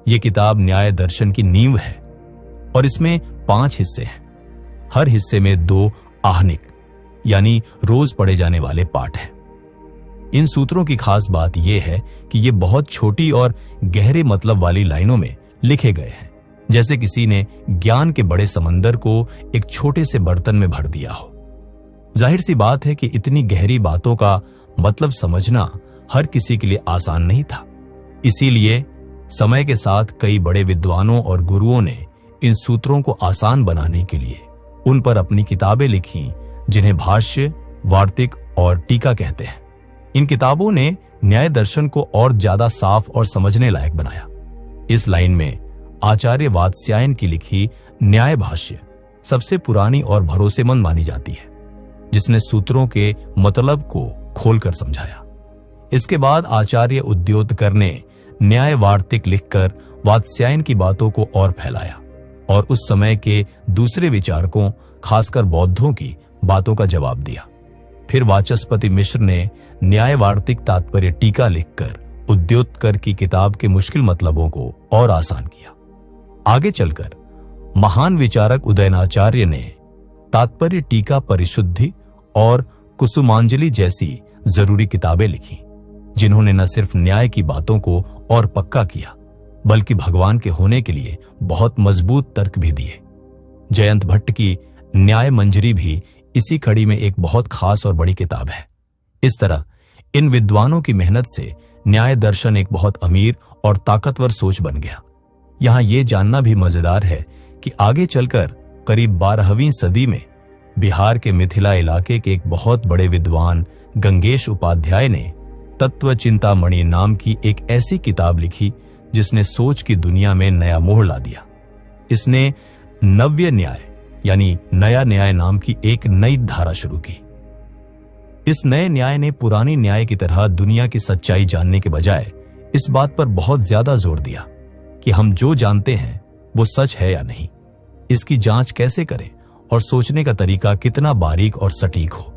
ये किताब न्याय दर्शन की नींव है और इसमें 5 हिस्से हैं। हर हिस्से में 2 आहनिक यानी रोज पढ़े जाने वाले पाठ हैं। इन सूत्रों की खास बात यह है कि ये बहुत छोटी और गहरे मतलब वाली लाइनों में लिखे गए हैं, जैसे किसी ने ज्ञान के बड़े समंदर को एक छोटे से बर्तन में भर दिया हो। जाहिर सी बात है कि इतनी गहरी बातों का मतलब समझना हर किसी के लिए आसान नहीं था। इसीलिए समय के साथ कई बड़े विद्वानों और गुरुओं ने इन सूत्रों को आसान बनाने के लिए उन पर अपनी किताबें लिखी, जिन्हें भाष्य, वार्तिक और टीका कहते हैं। इन किताबों ने न्याय दर्शन को और ज्यादा साफ और समझने लायक बनाया। इस लाइन में आचार्य वात्स्यायन की लिखी न्याय भाष्य सबसे पुरानी और भरोसेमंद मानी जाती है, जिसने सूत्रों के मतलब को खोलकर समझाया। इसके बाद आचार्य उद्योतकर ने न्याय वार्तिक लिखकर वात्स्यायन की बातों को और फैलाया और उस समय के दूसरे विचारकों, खासकर बौद्धों की बातों का जवाब दिया। फिर वाचस्पति मिश्र ने न्याय वार्तिक तात्पर्य टीका लिखकर उद्योतकर की किताब के मुश्किल मतलबों को और आसान किया। आगे चलकर महान विचारक उदयनाचार्य ने तात्पर्य टीका परिशुद्धि और कुसुमांजलि जैसी जरूरी किताबें लिखी, जिन्होंने न सिर्फ न्याय की बातों को और पक्का किया, बल्कि भगवान के होने के लिए बहुत मजबूत तर्क भी दिए। जयंत भट्ट की न्याय मंजरी भी इसी कड़ी में एक बहुत खास और बड़ी किताब है। इस तरह इन विद्वानों की मेहनत से न्याय दर्शन एक बहुत अमीर और ताकतवर सोच बन गया। यहां यह जानना भी मजेदार है कि आगे चलकर करीब 12वीं सदी में बिहार के मिथिला इलाके के एक बहुत बड़े विद्वान गंगेश उपाध्याय ने तत्व चिंतामणि नाम की एक ऐसी किताब लिखी, जिसने सोच की दुनिया में नया मोड़ ला दिया। इसने नव्य न्याय यानी नया न्याय नाम की एक नई धारा शुरू की। इस नए न्याय ने पुरानी न्याय की तरह दुनिया की सच्चाई जानने के बजाय इस बात पर बहुत ज्यादा जोर दिया कि हम जो जानते हैं वो सच है या नहीं, इसकी जांच कैसे करें और सोचने का तरीका कितना बारीक और सटीक हो।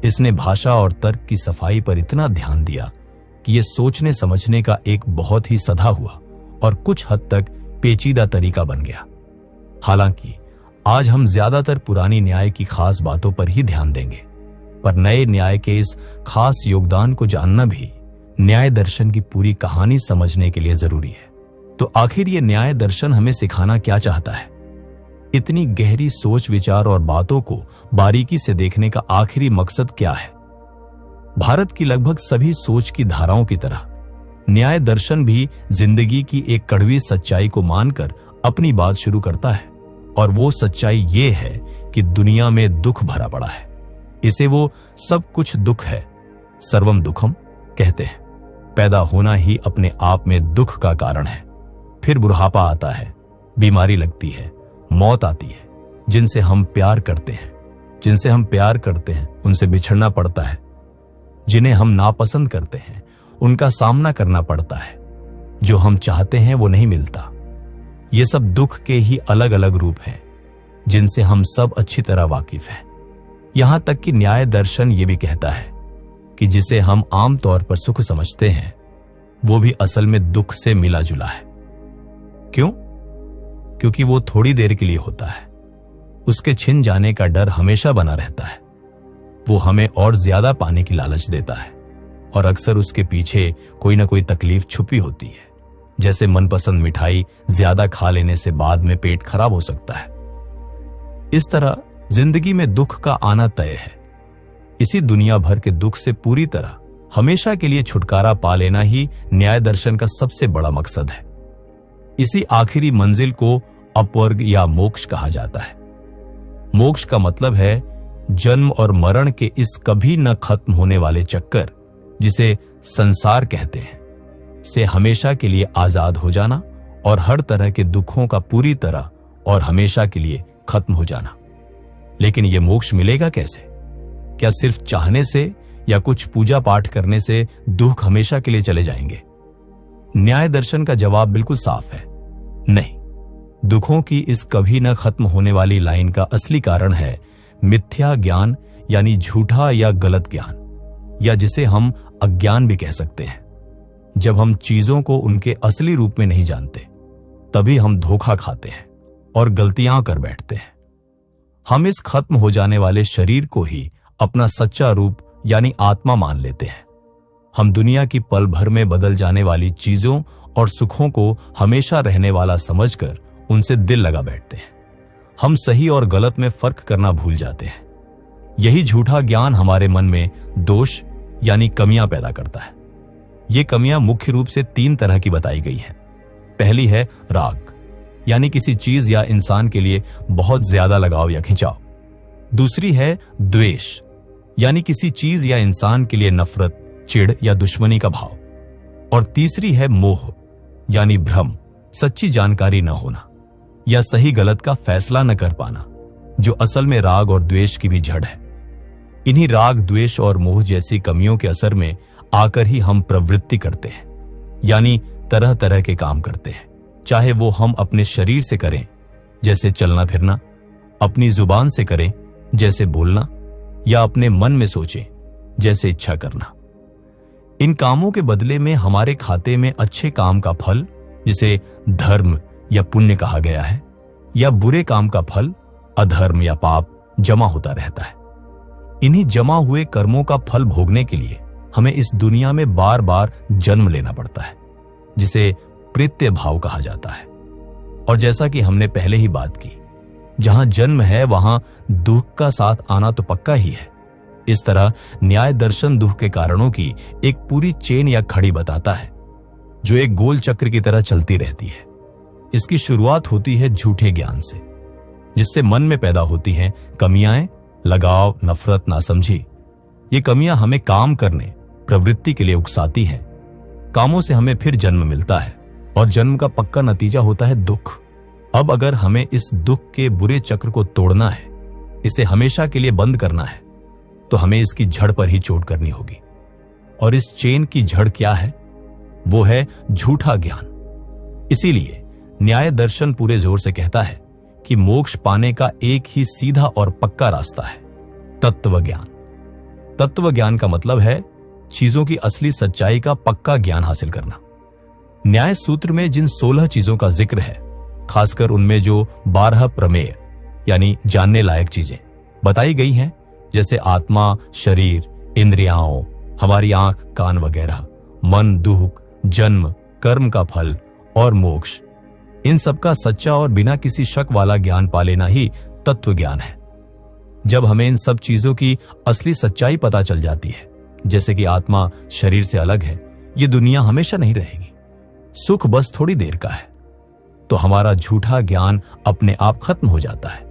इसने भाषा और तर्क की सफाई पर इतना ध्यान दिया कि यह सोचने समझने का एक बहुत ही सधा हुआ और कुछ हद तक पेचीदा तरीका बन गया। हालांकि आज हम ज्यादातर पुरानी न्याय की खास बातों पर ही ध्यान देंगे, पर नए न्याय के इस खास योगदान को जानना भी न्याय दर्शन की पूरी कहानी समझने के लिए जरूरी है। तो आखिर ये न्याय दर्शन हमें सिखाना क्या चाहता है? इतनी गहरी सोच विचार और बातों को बारीकी से देखने का आखिरी मकसद क्या है? भारत की लगभग सभी सोच की धाराओं की तरह न्याय दर्शन भी जिंदगी की एक कड़वी सच्चाई को मानकर अपनी बात शुरू करता है, और वो सच्चाई ये है कि दुनिया में दुख भरा पड़ा है। इसे वो सब कुछ दुख है, सर्वम दुखम कहते हैं। पैदा होना ही अपने आप में दुख का कारण है। फिर बुढ़ापा आता है, बीमारी लगती है, मौत आती है। जिनसे हम प्यार करते हैं उनसे बिछड़ना पड़ता है। जिन्हें हम नापसंद करते हैं उनका सामना करना पड़ता है। जो हम चाहते हैं वो नहीं मिलता। ये सब दुख के ही अलग अलग रूप हैं, जिनसे हम सब अच्छी तरह वाकिफ हैं। यहां तक कि न्याय दर्शन ये भी कहता है कि जिसे हम आम तौर पर सुख समझते हैं वो भी असल में दुख से मिला जुला है। क्यों? क्योंकि वो थोड़ी देर के लिए होता है। उसके छिन जाने का डर हमेशा बना रहता है। वो हमें और ज्यादा पाने की लालच देता है, और अक्सर उसके पीछे कोई ना कोई तकलीफ छुपी होती है। जैसे मनपसंद मिठाई ज्यादा खा लेने से बाद में पेट खराब हो सकता है। इस तरह जिंदगी में दुख का आना तय है। इसी दुनिया भर के दुख से पूरी तरह हमेशा के लिए छुटकारा पा लेना ही न्याय दर्शन का सबसे बड़ा मकसद है। इसी आखिरी मंजिल को अपवर्ग या मोक्ष कहा जाता है। मोक्ष का मतलब है जन्म और मरण के इस कभी न खत्म होने वाले चक्कर, जिसे संसार कहते हैं, से हमेशा के लिए आजाद हो जाना और हर तरह के दुखों का पूरी तरह और हमेशा के लिए खत्म हो जाना। लेकिन यह मोक्ष मिलेगा कैसे? क्या सिर्फ चाहने से या कुछ पूजा पाठ करने से दुख हमेशा के लिए चले जाएंगे? न्याय दर्शन का जवाब बिल्कुल साफ है, नहीं। दुखों की इस कभी न खत्म होने वाली लाइन का असली कारण है मिथ्या ज्ञान, यानी झूठा या गलत ज्ञान, या जिसे हम अज्ञान भी कह सकते हैं। जब हम चीजों को उनके असली रूप में नहीं जानते, तभी हम धोखा खाते हैं और गलतियां कर बैठते हैं। हम इस खत्म हो जाने वाले शरीर को ही अपना सच्चा रूप यानी आत्मा मान लेते हैं। हम दुनिया की पल भर में बदल जाने वाली चीजों और सुखों को हमेशा रहने वाला समझकर उनसे दिल लगा बैठते हैं। हम सही और गलत में फर्क करना भूल जाते हैं। यही झूठा ज्ञान हमारे मन में दोष यानी कमियां पैदा करता है। ये कमियां मुख्य रूप से 3 तरह की बताई गई हैं। पहली है राग, यानी किसी चीज या इंसान के लिए बहुत ज्यादा लगाव या खिंचाव। दूसरी है द्वेष, यानी किसी चीज या इंसान के लिए नफरत, चिढ़ या दुश्मनी का भाव। और तीसरी है मोह, यानी भ्रम, सच्ची जानकारी न होना या सही गलत का फैसला न कर पाना, जो असल में राग और द्वेष की भी जड़ है। इन्हीं राग, द्वेष और मोह जैसी कमियों के असर में आकर ही हम प्रवृत्ति करते हैं, यानी तरह तरह के काम करते हैं। चाहे वो हम अपने शरीर से करें, जैसे चलना फिरना, अपनी जुबान से करें, जैसे बोलना, या अपने मन में सोचें, जैसे इच्छा करना। इन कामों के बदले में हमारे खाते में अच्छे काम का फल, जिसे धर्म या पुण्य कहा गया है, या बुरे काम का फल, अधर्म या पाप, जमा होता रहता है। इन्हीं जमा हुए कर्मों का फल भोगने के लिए हमें इस दुनिया में बार बार जन्म लेना पड़ता है, जिसे प्रेत्य भाव कहा जाता है। और जैसा कि हमने पहले ही बात की, जहां जन्म है वहां दुख का साथ आना तो पक्का ही है। इस तरह न्याय दर्शन दुख के कारणों की एक पूरी चेन या खड़ी बताता है, जो एक गोल चक्र की तरह चलती रहती है। इसकी शुरुआत होती है झूठे ज्ञान से, जिससे मन में पैदा होती हैं कमियां, लगाव, नफरत, नासमझी। ये कमियां हमें काम करने, प्रवृत्ति के लिए उकसाती हैं। कामों से हमें फिर जन्म मिलता है और जन्म का पक्का नतीजा होता है दुख। अब अगर हमें इस दुख के बुरे चक्र को तोड़ना है, इसे हमेशा के लिए बंद करना है, तो हमें इसकी जड़ पर ही चोट करनी होगी। और इस चेन की जड़ क्या है? वो है झूठा ज्ञान। इसीलिए न्याय दर्शन पूरे जोर से कहता है कि मोक्ष पाने का एक ही सीधा और पक्का रास्ता है, तत्व ज्ञान। तत्व ज्ञान का मतलब है चीजों की असली सच्चाई का पक्का ज्ञान हासिल करना। न्याय सूत्र में जिन 16 चीजों का जिक्र है, खासकर उनमें जो 12 प्रमेय यानी जानने लायक चीजें बताई गई हैं, जैसे आत्मा, शरीर, इंद्रियाओं, हमारी आंख, कान वगैरह, मन, दुख, जन्म, कर्म का फल और मोक्ष, इन सब का सच्चा और बिना किसी शक वाला ज्ञान पा लेना ही तत्व ज्ञान है। जब हमें इन सब चीजों की असली सच्चाई पता चल जाती है, जैसे कि आत्मा शरीर से अलग है, ये दुनिया हमेशा नहीं रहेगी, सुख बस थोड़ी देर का है, तो हमारा झूठा ज्ञान अपने आप खत्म हो जाता है।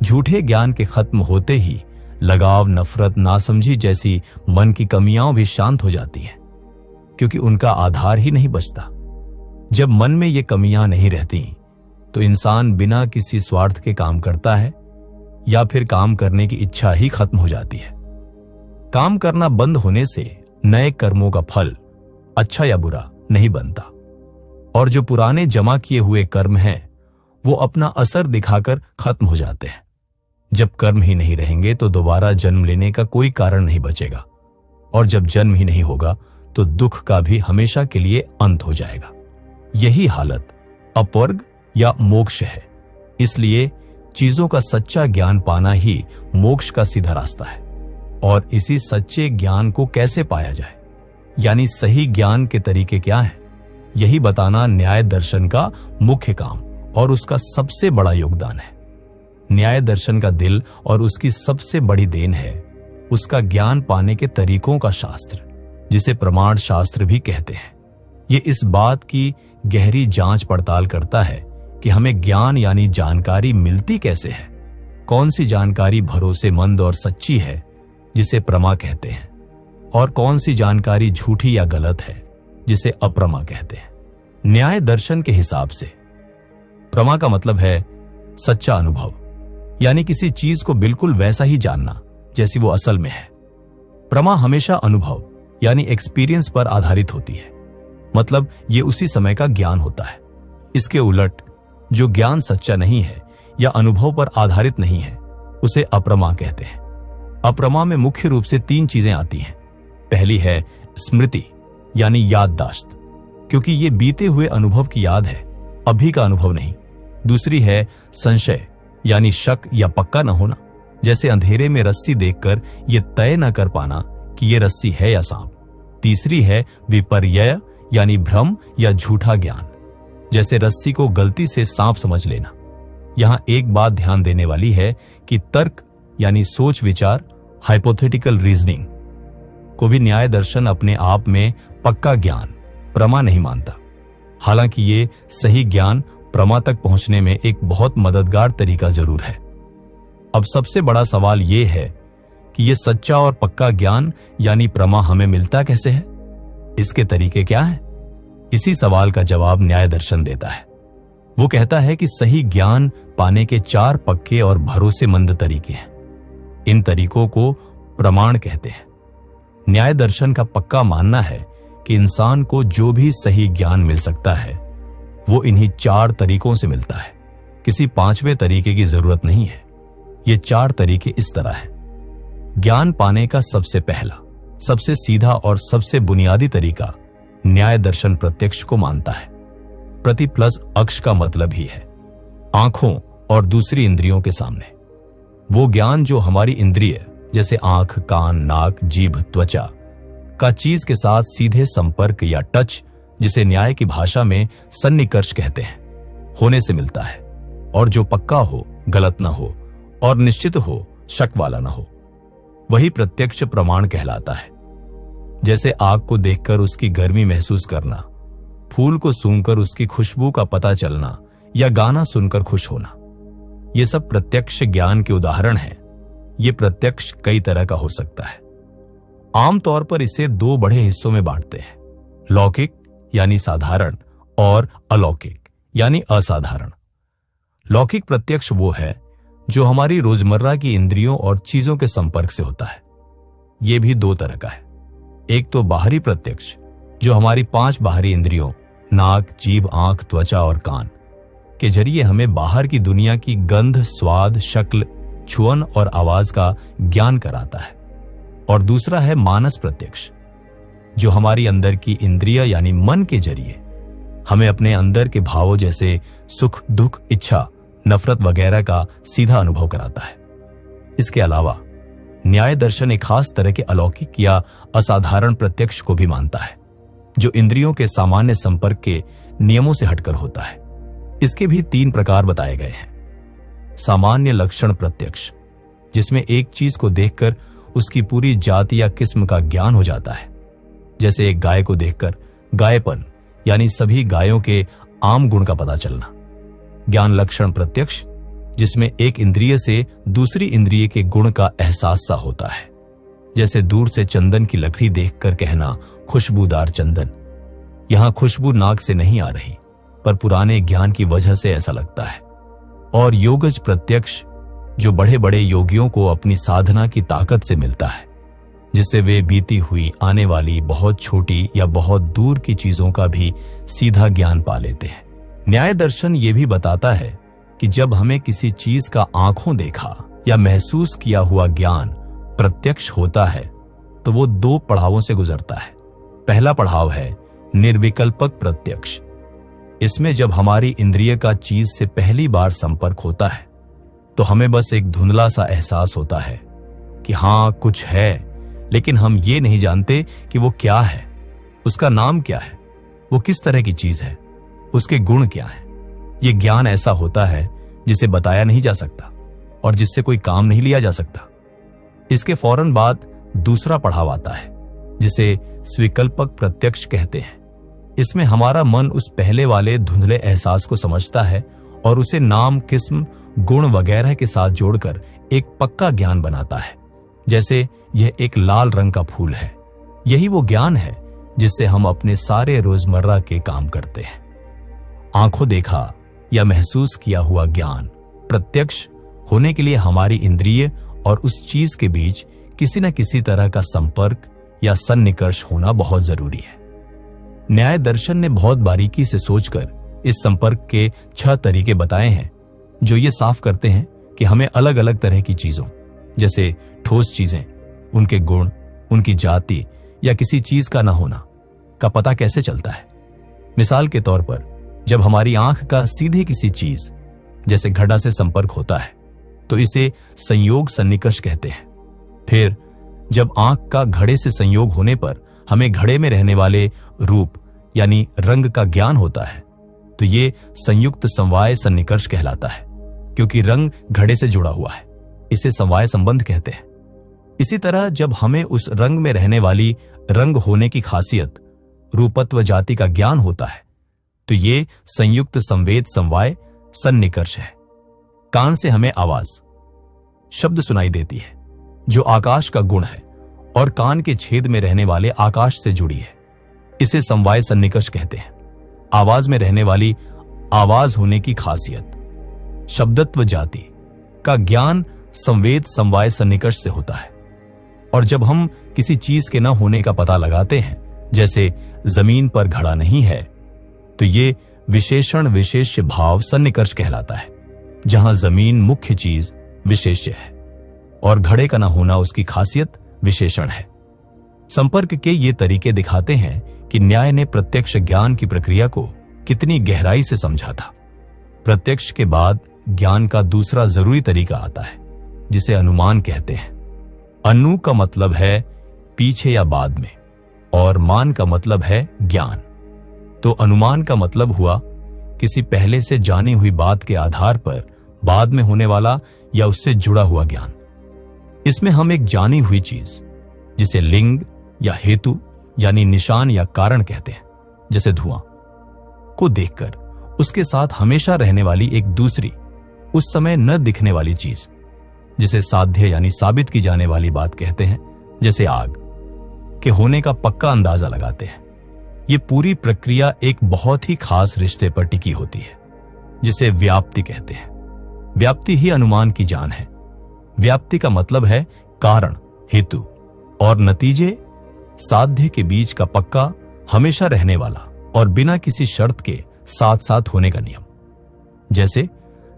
झूठे ज्ञान के खत्म होते ही लगाव, नफरत, नासमझी जैसी मन की कमियां भी शांत हो जाती हैं, क्योंकि उनका आधार ही नहीं बचता। जब मन में ये कमियां नहीं रहती, तो इंसान बिना किसी स्वार्थ के काम करता है, या फिर काम करने की इच्छा ही खत्म हो जाती है। काम करना बंद होने से नए कर्मों का फल, अच्छा या बुरा, नहीं बनता, और जो पुराने जमा किए हुए कर्म हैं, वो अपना असर दिखाकर खत्म हो जाते हैं। जब कर्म ही नहीं रहेंगे तो दोबारा जन्म लेने का कोई कारण नहीं बचेगा, और जब जन्म ही नहीं होगा तो दुख का भी हमेशा के लिए अंत हो जाएगा। यही हालत अपवर्ग या मोक्ष है। इसलिए चीजों का सच्चा ज्ञान पाना ही मोक्ष का सीधा रास्ता है। और इसी सच्चे ज्ञान को कैसे पाया जाए, यानी सही ज्ञान के तरीके क्या हैं, यही बताना न्याय दर्शन का मुख्य काम और उसका सबसे बड़ा योगदान है। न्याय दर्शन का दिल और उसकी सबसे बड़ी देन है उसका ज्ञान पाने के तरीकों का शास्त्र, जिसे प्रमाण शास्त्र भी कहते हैं। ये इस बात की गहरी जांच पड़ताल करता है कि हमें ज्ञान यानी जानकारी मिलती कैसे है, कौन सी जानकारी भरोसेमंद और सच्ची है, जिसे प्रमा कहते हैं, और कौन सी जानकारी झूठी या गलत है, जिसे अप्रमा कहते हैं। न्याय दर्शन के हिसाब से प्रमा का मतलब है सच्चा अनुभव, यानी किसी चीज को बिल्कुल वैसा ही जानना जैसी वो असल में है। प्रमा हमेशा अनुभव यानी एक्सपीरियंस पर आधारित होती है, मतलब ये उसी समय का ज्ञान होता है। इसके उलट जो ज्ञान सच्चा नहीं है या अनुभव पर आधारित नहीं है, उसे अप्रमा कहते हैं। अप्रमा में मुख्य रूप से 3 चीजें आती हैं। पहली है स्मृति, यानी याददाश्त, क्योंकि ये बीते हुए अनुभव की याद है, अभी का अनुभव नहीं। दूसरी है संशय, यानी शक या पक्का न होना, जैसे अंधेरे में रस्सी देखकर यह तय न कर पाना कि यह रस्सी है या सांप। तीसरी है विपर्यय, यानी भ्रम या झूठा ज्ञान, जैसे रस्सी को गलती से सांप समझ लेना। यहां एक बात ध्यान देने वाली है कि तर्क यानी सोच विचार, हाइपोथेटिकल रीजनिंग को भी न्याय दर्शन अपने आप में पक्का ज्ञान, प्रमा नहीं मानता। हालांकि ये सही ज्ञान प्रमा तक पहुंचने में एक बहुत मददगार तरीका जरूर है। अब सबसे बड़ा सवाल यह है कि यह सच्चा और पक्का ज्ञान यानी प्रमा हमें मिलता कैसे है, इसके तरीके क्या हैं? इसी सवाल का जवाब न्याय दर्शन देता है। वो कहता है कि सही ज्ञान पाने के 4 पक्के और भरोसेमंद तरीके हैं। इन तरीकों को प्रमाण कहते हैं। न्याय दर्शन का पक्का मानना है कि इंसान को जो भी सही ज्ञान मिल सकता है वो इन्हीं 4 तरीकों से मिलता है। किसी 5वें तरीके की जरूरत नहीं है। ये 4 तरीके इस तरह हैं। ज्ञान पाने का सबसे पहला, सबसे सीधा और सबसे बुनियादी तरीका न्याय दर्शन प्रत्यक्ष को मानता है। प्रति प्लस अक्ष का मतलब ही है आंखों और दूसरी इंद्रियों के सामने। वो ज्ञान जो हमारी इंद्रिय जैसे आंख, कान, नाक, जीभ, त्वचा का चीज के साथ सीधे संपर्क या टच, जिसे न्याय की भाषा में सन्निकर्ष कहते हैं, होने से मिलता है, और जो पक्का हो, गलत ना हो और निश्चित हो, शक वाला ना हो, वही प्रत्यक्ष प्रमाण कहलाता है। जैसे आग को देखकर उसकी गर्मी महसूस करना, फूल को सूंघकर उसकी खुशबू का पता चलना या गाना सुनकर खुश होना, ये सब प्रत्यक्ष ज्ञान के उदाहरण हैं। ये प्रत्यक्ष कई तरह का हो सकता है। आमतौर पर इसे 2 बड़े हिस्सों में बांटते हैं, लौकिक यानी साधारण और अलौकिक यानी असाधारण। लौकिक प्रत्यक्ष वो है जो हमारी रोजमर्रा की इंद्रियों और चीजों के संपर्क से होता है। यह भी 2 तरह का है। एक तो बाहरी प्रत्यक्ष जो हमारी 5 बाहरी इंद्रियों नाक, जीभ, आंख, त्वचा और कान के जरिए हमें बाहर की दुनिया की गंध, स्वाद, शक्ल, छुअन और आवाज का ज्ञान कराता है। और दूसरा है मानस प्रत्यक्ष जो हमारी अंदर की इंद्रिय यानी मन के जरिए हमें अपने अंदर के भावों जैसे सुख, दुख, इच्छा, नफरत वगैरह का सीधा अनुभव कराता है। इसके अलावा न्याय दर्शन एक खास तरह के अलौकिक या असाधारण प्रत्यक्ष को भी मानता है जो इंद्रियों के सामान्य संपर्क के नियमों से हटकर होता है। इसके भी 3 प्रकार बताए गए हैं। सामान्य लक्षण प्रत्यक्ष, जिसमें एक चीज को देखकर उसकी पूरी जाति या किस्म का ज्ञान हो जाता है, जैसे एक गाय को देखकर गायपन यानी सभी गायों के आम गुण का पता चलना। ज्ञान लक्षण प्रत्यक्ष, जिसमें एक इंद्रिय से दूसरी इंद्रिय के गुण का एहसास सा होता है, जैसे दूर से चंदन की लकड़ी देखकर कहना खुशबूदार चंदन। यहां खुशबू नाक से नहीं आ रही, पर पुराने ज्ञान की वजह से ऐसा लगता है। और योगज प्रत्यक्ष, जो बड़े बड़े योगियों को अपनी साधना की ताकत से मिलता है, जिससे वे बीती हुई, आने वाली, बहुत छोटी या बहुत दूर की चीजों का भी सीधा ज्ञान पा लेते हैं। न्याय दर्शन ये भी बताता है कि जब हमें किसी चीज का आंखों देखा या महसूस किया हुआ ज्ञान प्रत्यक्ष होता है तो वो 2 पड़ावों से गुजरता है। पहला पड़ाव है निर्विकल्पक प्रत्यक्ष। इसमें जब हमारी इंद्रिय का चीज से पहली बार संपर्क होता है तो हमें बस एक धुंधला सा एहसास होता है कि हां कुछ है, लेकिन हम ये नहीं जानते कि वो क्या है, उसका नाम क्या है, वो किस तरह की चीज है, उसके गुण क्या है। ये ज्ञान ऐसा होता है जिसे बताया नहीं जा सकता और जिससे कोई काम नहीं लिया जा सकता। इसके फौरन बाद दूसरा पड़ाव आता है जिसे स्विकल्पक प्रत्यक्ष कहते हैं। इसमें हमारा मन उस पहले वाले धुंधले एहसास को समझता है और उसे नाम, किस्म, गुण वगैरह के साथ जोड़कर एक पक्का ज्ञान बनाता है, जैसे यह एक लाल रंग का फूल है। यही वो ज्ञान है जिससे हम अपने सारे रोजमर्रा के काम करते हैं। आंखों देखा या महसूस किया हुआ ज्ञान प्रत्यक्ष होने के लिए हमारी इंद्रिय और उस चीज के बीच किसी न किसी तरह का संपर्क या सन्निकर्ष होना बहुत जरूरी है। न्याय दर्शन ने बहुत बारीकी से सोचकर इस संपर्क के 6 तरीके बताए हैं जो ये साफ करते हैं कि हमें अलग अलग तरह की चीजों जैसे ठोस चीजें, उनके गुण, उनकी जाति या किसी चीज का न होना, का पता कैसे चलता है? मिसाल के तौर पर जब हमारी आंख का सीधे किसी चीज जैसे घड़ा से संपर्क होता है तो इसे संयोग सन्निकर्ष कहते हैं। फिर जब आंख का घड़े से संयोग होने पर हमें घड़े में रहने वाले रूप यानी रंग का ज्ञान होता है तो ये संयुक्त समवाय सन्निकर्ष कहलाता है, क्योंकि रंग घड़े से जुड़ा हुआ है। इसे समवाय संबंध कहते हैं। इसी तरह जब हमें उस रंग में रहने वाली रंग होने की खासियत रूपत्व जाति का ज्ञान होता है तो ये संयुक्त संवेद समवाय सन्निकर्ष है। कान से हमें आवाज शब्द सुनाई देती है जो आकाश का गुण है और कान के छेद में रहने वाले आकाश से जुड़ी है। इसे समवाय सन्निकर्ष कहते हैं। आवाज में रहने वाली आवाज होने की खासियत शब्दत्व जाति का ज्ञान संवेद समवाय सन्निकर्ष से होता है। और जब हम किसी चीज के न होने का पता लगाते हैं, जैसे जमीन पर घड़ा नहीं है, तो ये विशेषण विशेष्य भाव सन्निकर्ष कहलाता है, जहां जमीन मुख्य चीज विशेष्य है और घड़े का न होना उसकी खासियत विशेषण है। संपर्क के ये तरीके दिखाते हैं कि न्याय ने प्रत्यक्ष ज्ञान की प्रक्रिया को कितनी गहराई से समझा था। प्रत्यक्ष के बाद ज्ञान का दूसरा जरूरी तरीका आता है जिसे अनुमान कहते हैं। अनु का मतलब है पीछे या बाद में और मान का मतलब है ज्ञान। तो अनुमान का मतलब हुआ किसी पहले से जानी हुई बात के आधार पर बाद में होने वाला या उससे जुड़ा हुआ ज्ञान। इसमें हम एक जानी हुई चीज जिसे लिंग या हेतु यानी निशान या कारण कहते हैं, जैसे धुआं को देखकर उसके साथ हमेशा रहने वाली एक दूसरी उस समय न दिखने वाली चीज जिसे साध्य यानी साबित की जाने वाली बात कहते हैं, जैसे आग के होने का पक्का अंदाजा लगाते हैं। ये पूरी प्रक्रिया एक बहुत ही खास रिश्ते पर टिकी होती है जिसे व्याप्ति कहते हैं। व्याप्ति ही अनुमान की जान है। व्याप्ति का मतलब है कारण, हेतु और नतीजे साध्य के बीच का पक्का हमेशा रहने वाला और बिना किसी शर्त के साथ साथ होने का नियम। जैसे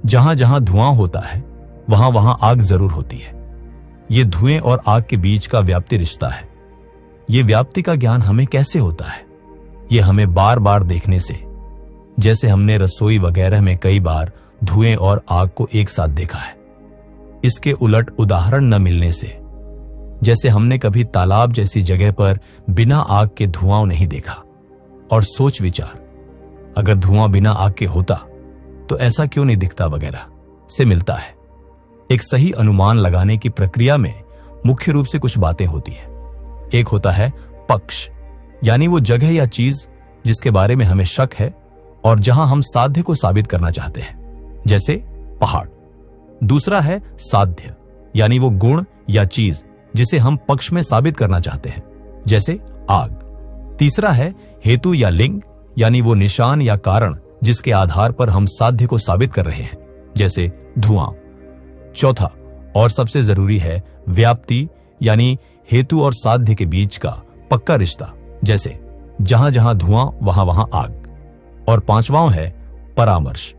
जहां जहां धुआं होता है वहां वहां आग जरूर होती है। यह धुएं और आग के बीच का व्याप्ति रिश्ता है। यह व्याप्ति का ज्ञान हमें कैसे होता है? यह हमें बार बार देखने से, जैसे हमने रसोई वगैरह में कई बार धुएं और आग को एक साथ देखा है। इसके उलट उदाहरण न मिलने से, जैसे हमने कभी तालाब जैसी जगह पर बिना आग के धुआं नहीं देखा। और सोच विचार, अगर धुआं बिना आग के होता तो ऐसा क्यों नहीं दिखता वगैरह से मिलता है। एक सही अनुमान लगाने की प्रक्रिया में मुख्य रूप से कुछ बातें होती हैं। एक होता है पक्ष, यानी वो जगह या चीज जिसके बारे में हमें शक है और जहां हम साध्य को साबित करना चाहते हैं, जैसे पहाड़। दूसरा है साध्य, यानी वो गुण या चीज जिसे हम पक्ष में साबित करना चाहते हैं, जैसे आग। तीसरा है हेतु या लिंग, यानी वो निशान या कारण जिसके आधार पर हम साध्य को साबित कर रहे हैं, जैसे धुआं। चौथा और सबसे जरूरी है व्याप्ति, यानी हेतु और साध्य के बीच का पक्का रिश्ता, जैसे जहां जहां धुआं वहां वहां आग। और पांचवां है परामर्श।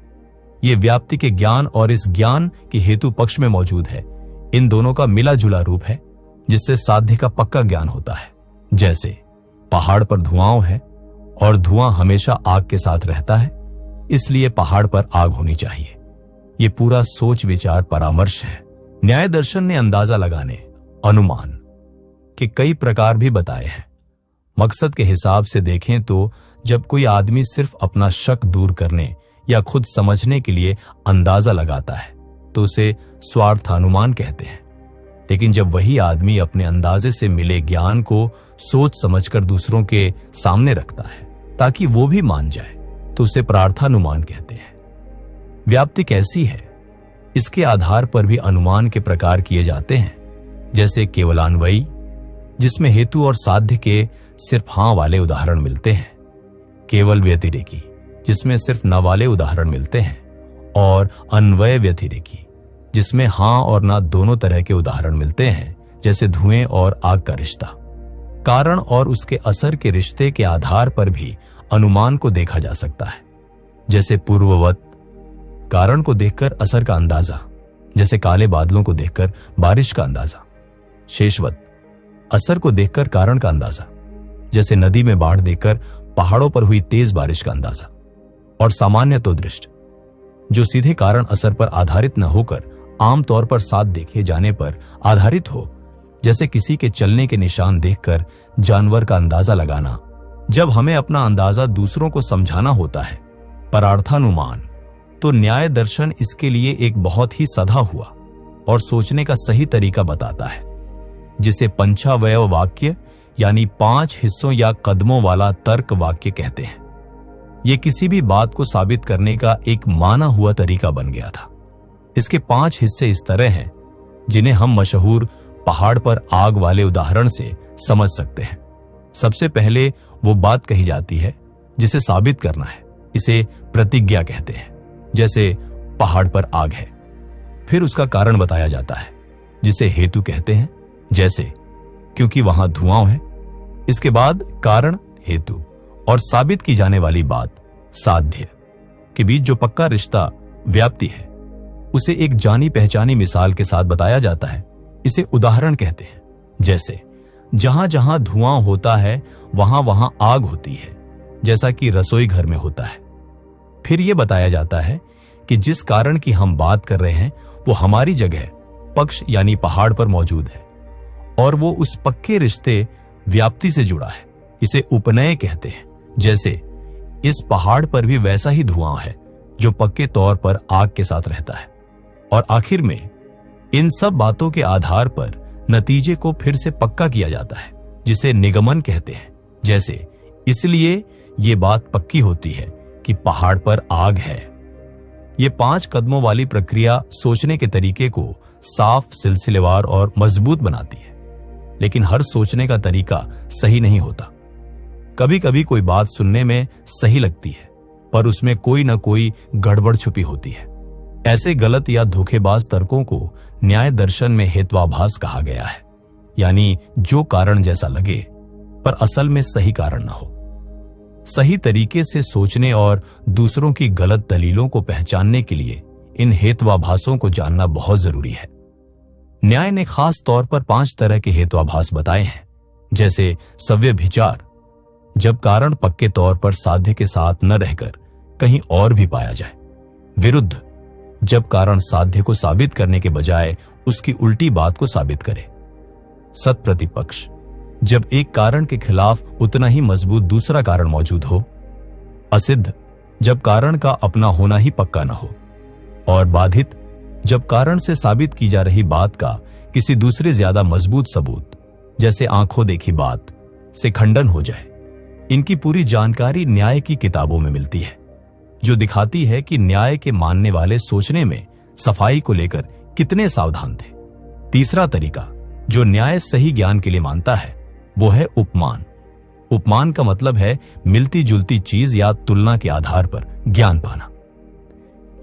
ये व्याप्ति के ज्ञान और इस ज्ञान की हेतु पक्ष में मौजूद है। इन दोनों का मिला जुला रूप है जिससे साध्य का पक्का ज्ञान होता है। जैसे पहाड़ पर धुआं है और धुआं हमेशा आग के साथ रहता है, इसलिए पहाड़ पर आग होनी चाहिए। ये पूरा सोच विचार परामर्श है। न्याय दर्शन ने अंदाजा लगाने, अनुमान के कई प्रकार भी बताए हैं। मकसद के हिसाब से देखें तो जब कोई आदमी सिर्फ अपना शक दूर करने या खुद समझने के लिए अंदाजा लगाता है तो उसे स्वार्थानुमान कहते हैं। लेकिन जब वही आदमी अपने अंदाजे से मिले ज्ञान को सोच समझकर दूसरों के सामने रखता है ताकि वो भी मान जाए तो उसे प्रार्थानुमान कहते हैं। व्याप्ति कैसी है, इसके आधार पर भी अनुमान के प्रकार किए जाते हैं, जैसे केवलान्वयी, जिसमें हेतु और साध्य के सिर्फ हां वाले उदाहरण मिलते हैं, केवल व्यतिरेकी, जिसमें सिर्फ न वाले उदाहरण मिलते हैं, और अन्वय व्यतिरेकी, जिसमें हां और ना दोनों तरह के उदाहरण मिलते हैं, जैसे धुएं और आग का रिश्ता। कारण और उसके असर के रिश्ते के आधार पर भी अनुमान को देखा जा सकता है, जैसे पूर्ववत कारण को देखकर असर का अंदाजा, जैसे काले बादलों को देखकर बारिश का अंदाजा। शेषवत असर को देखकर कारण का अंदाजा, जैसे नदी में बाढ़ देकर पहाड़ों पर हुई तेज बारिश का अंदाजा, और सामान्य तो दृष्ट, जो सीधे कारण असर पर आधारित न होकर आमतौर पर साथ देखे जाने पर आधारित हो, जैसे किसी के चलने के निशान देखकर जानवर का अंदाजा लगाना। जब हमें अपना अंदाजा दूसरों को समझाना होता है, परार्थानुमान, तो न्याय दर्शन इसके लिए एक बहुत ही सधा हुआ और सोचने का सही तरीका बताता है, जिसे पंचावयव वाक्य यानी 5 हिस्सों या कदमों वाला तर्क वाक्य कहते हैं। यह किसी भी बात को साबित करने का एक माना हुआ तरीका बन गया था। इसके 5 हिस्से इस तरह हैं, जिन्हें हम मशहूर पहाड़ पर आग वाले उदाहरण से समझ सकते हैं। सबसे पहले वो बात कही जाती है जिसे साबित करना है, इसे प्रतिज्ञा कहते हैं, जैसे पहाड़ पर आग है। फिर उसका कारण बताया जाता है, जिसे हेतु कहते हैं, जैसे क्योंकि वहां धुआं है। इसके बाद कारण, हेतु और साबित की जाने वाली बात, साध्य, के बीच जो पक्का रिश्ता, व्याप्ति है, उसे एक जानी पहचानी मिसाल के साथ बताया जाता है। इसे उदाहरण कहते हैं, जैसे जहां जहां धुआं होता है वहां वहां आग होती है, जैसा कि रसोई घर में होता है। फिर यह बताया जाता है कि जिस कारण की हम बात कर रहे हैं वो हमारी जगह, पक्ष यानी पहाड़ पर मौजूद है, और वो उस पक्के रिश्ते, व्याप्ति से जुड़ा है। इसे उपनय कहते हैं, जैसे इस पहाड़ पर भी वैसा ही धुआं है जो पक्के तौर पर आग के साथ रहता है। और आखिर में इन सब बातों के आधार पर नतीजे को फिर से पक्का किया जाता है, जिसे निगमन कहते हैं, जैसे इसलिए ये बात पक्की होती है कि पहाड़ पर आग है। ये 5 कदमों वाली प्रक्रिया सोचने के तरीके को साफ, सिलसिलेवार और मजबूत बनाती है। लेकिन हर सोचने का तरीका सही नहीं होता। कभी कभी कोई बात सुनने में सही लगती है, पर उसमें कोई ना कोई गड़बड़ छुपी होती है। ऐसे गलत या धोखेबाज तर्कों को न्याय दर्शन में हेत्वाभास कहा गया है, यानी जो कारण जैसा लगे पर असल में सही कारण ना हो। सही तरीके से सोचने और दूसरों की गलत दलीलों को पहचानने के लिए इन हेत्वाभासों को जानना बहुत जरूरी है। न्याय ने खास तौर पर 5 तरह के हेत्वाभास बताए हैं, जैसे सव्यभिचार, जब कारण पक्के तौर पर साध्य के साथ न रहकर कहीं और भी पाया जाए। विरुद्ध, जब कारण साध्य को साबित करने के बजाय उसकी उल्टी बात को साबित करे। सत्प्रतिपक्ष, जब एक कारण के खिलाफ उतना ही मजबूत दूसरा कारण मौजूद हो। असिद्ध, जब कारण का अपना होना ही पक्का न हो। और बाधित, जब कारण से साबित की जा रही बात का किसी दूसरे ज्यादा मजबूत सबूत, जैसे आंखों देखी बात, से खंडन हो जाए। इनकी पूरी जानकारी न्याय की किताबों में मिलती है, जो दिखाती है कि न्याय के मानने वाले सोचने में सफाई को लेकर कितने सावधान थे। तीसरा तरीका जो न्याय सही ज्ञान के लिए मानता है, वो है उपमान। उपमान का मतलब है मिलती जुलती चीज या तुलना के आधार पर ज्ञान पाना।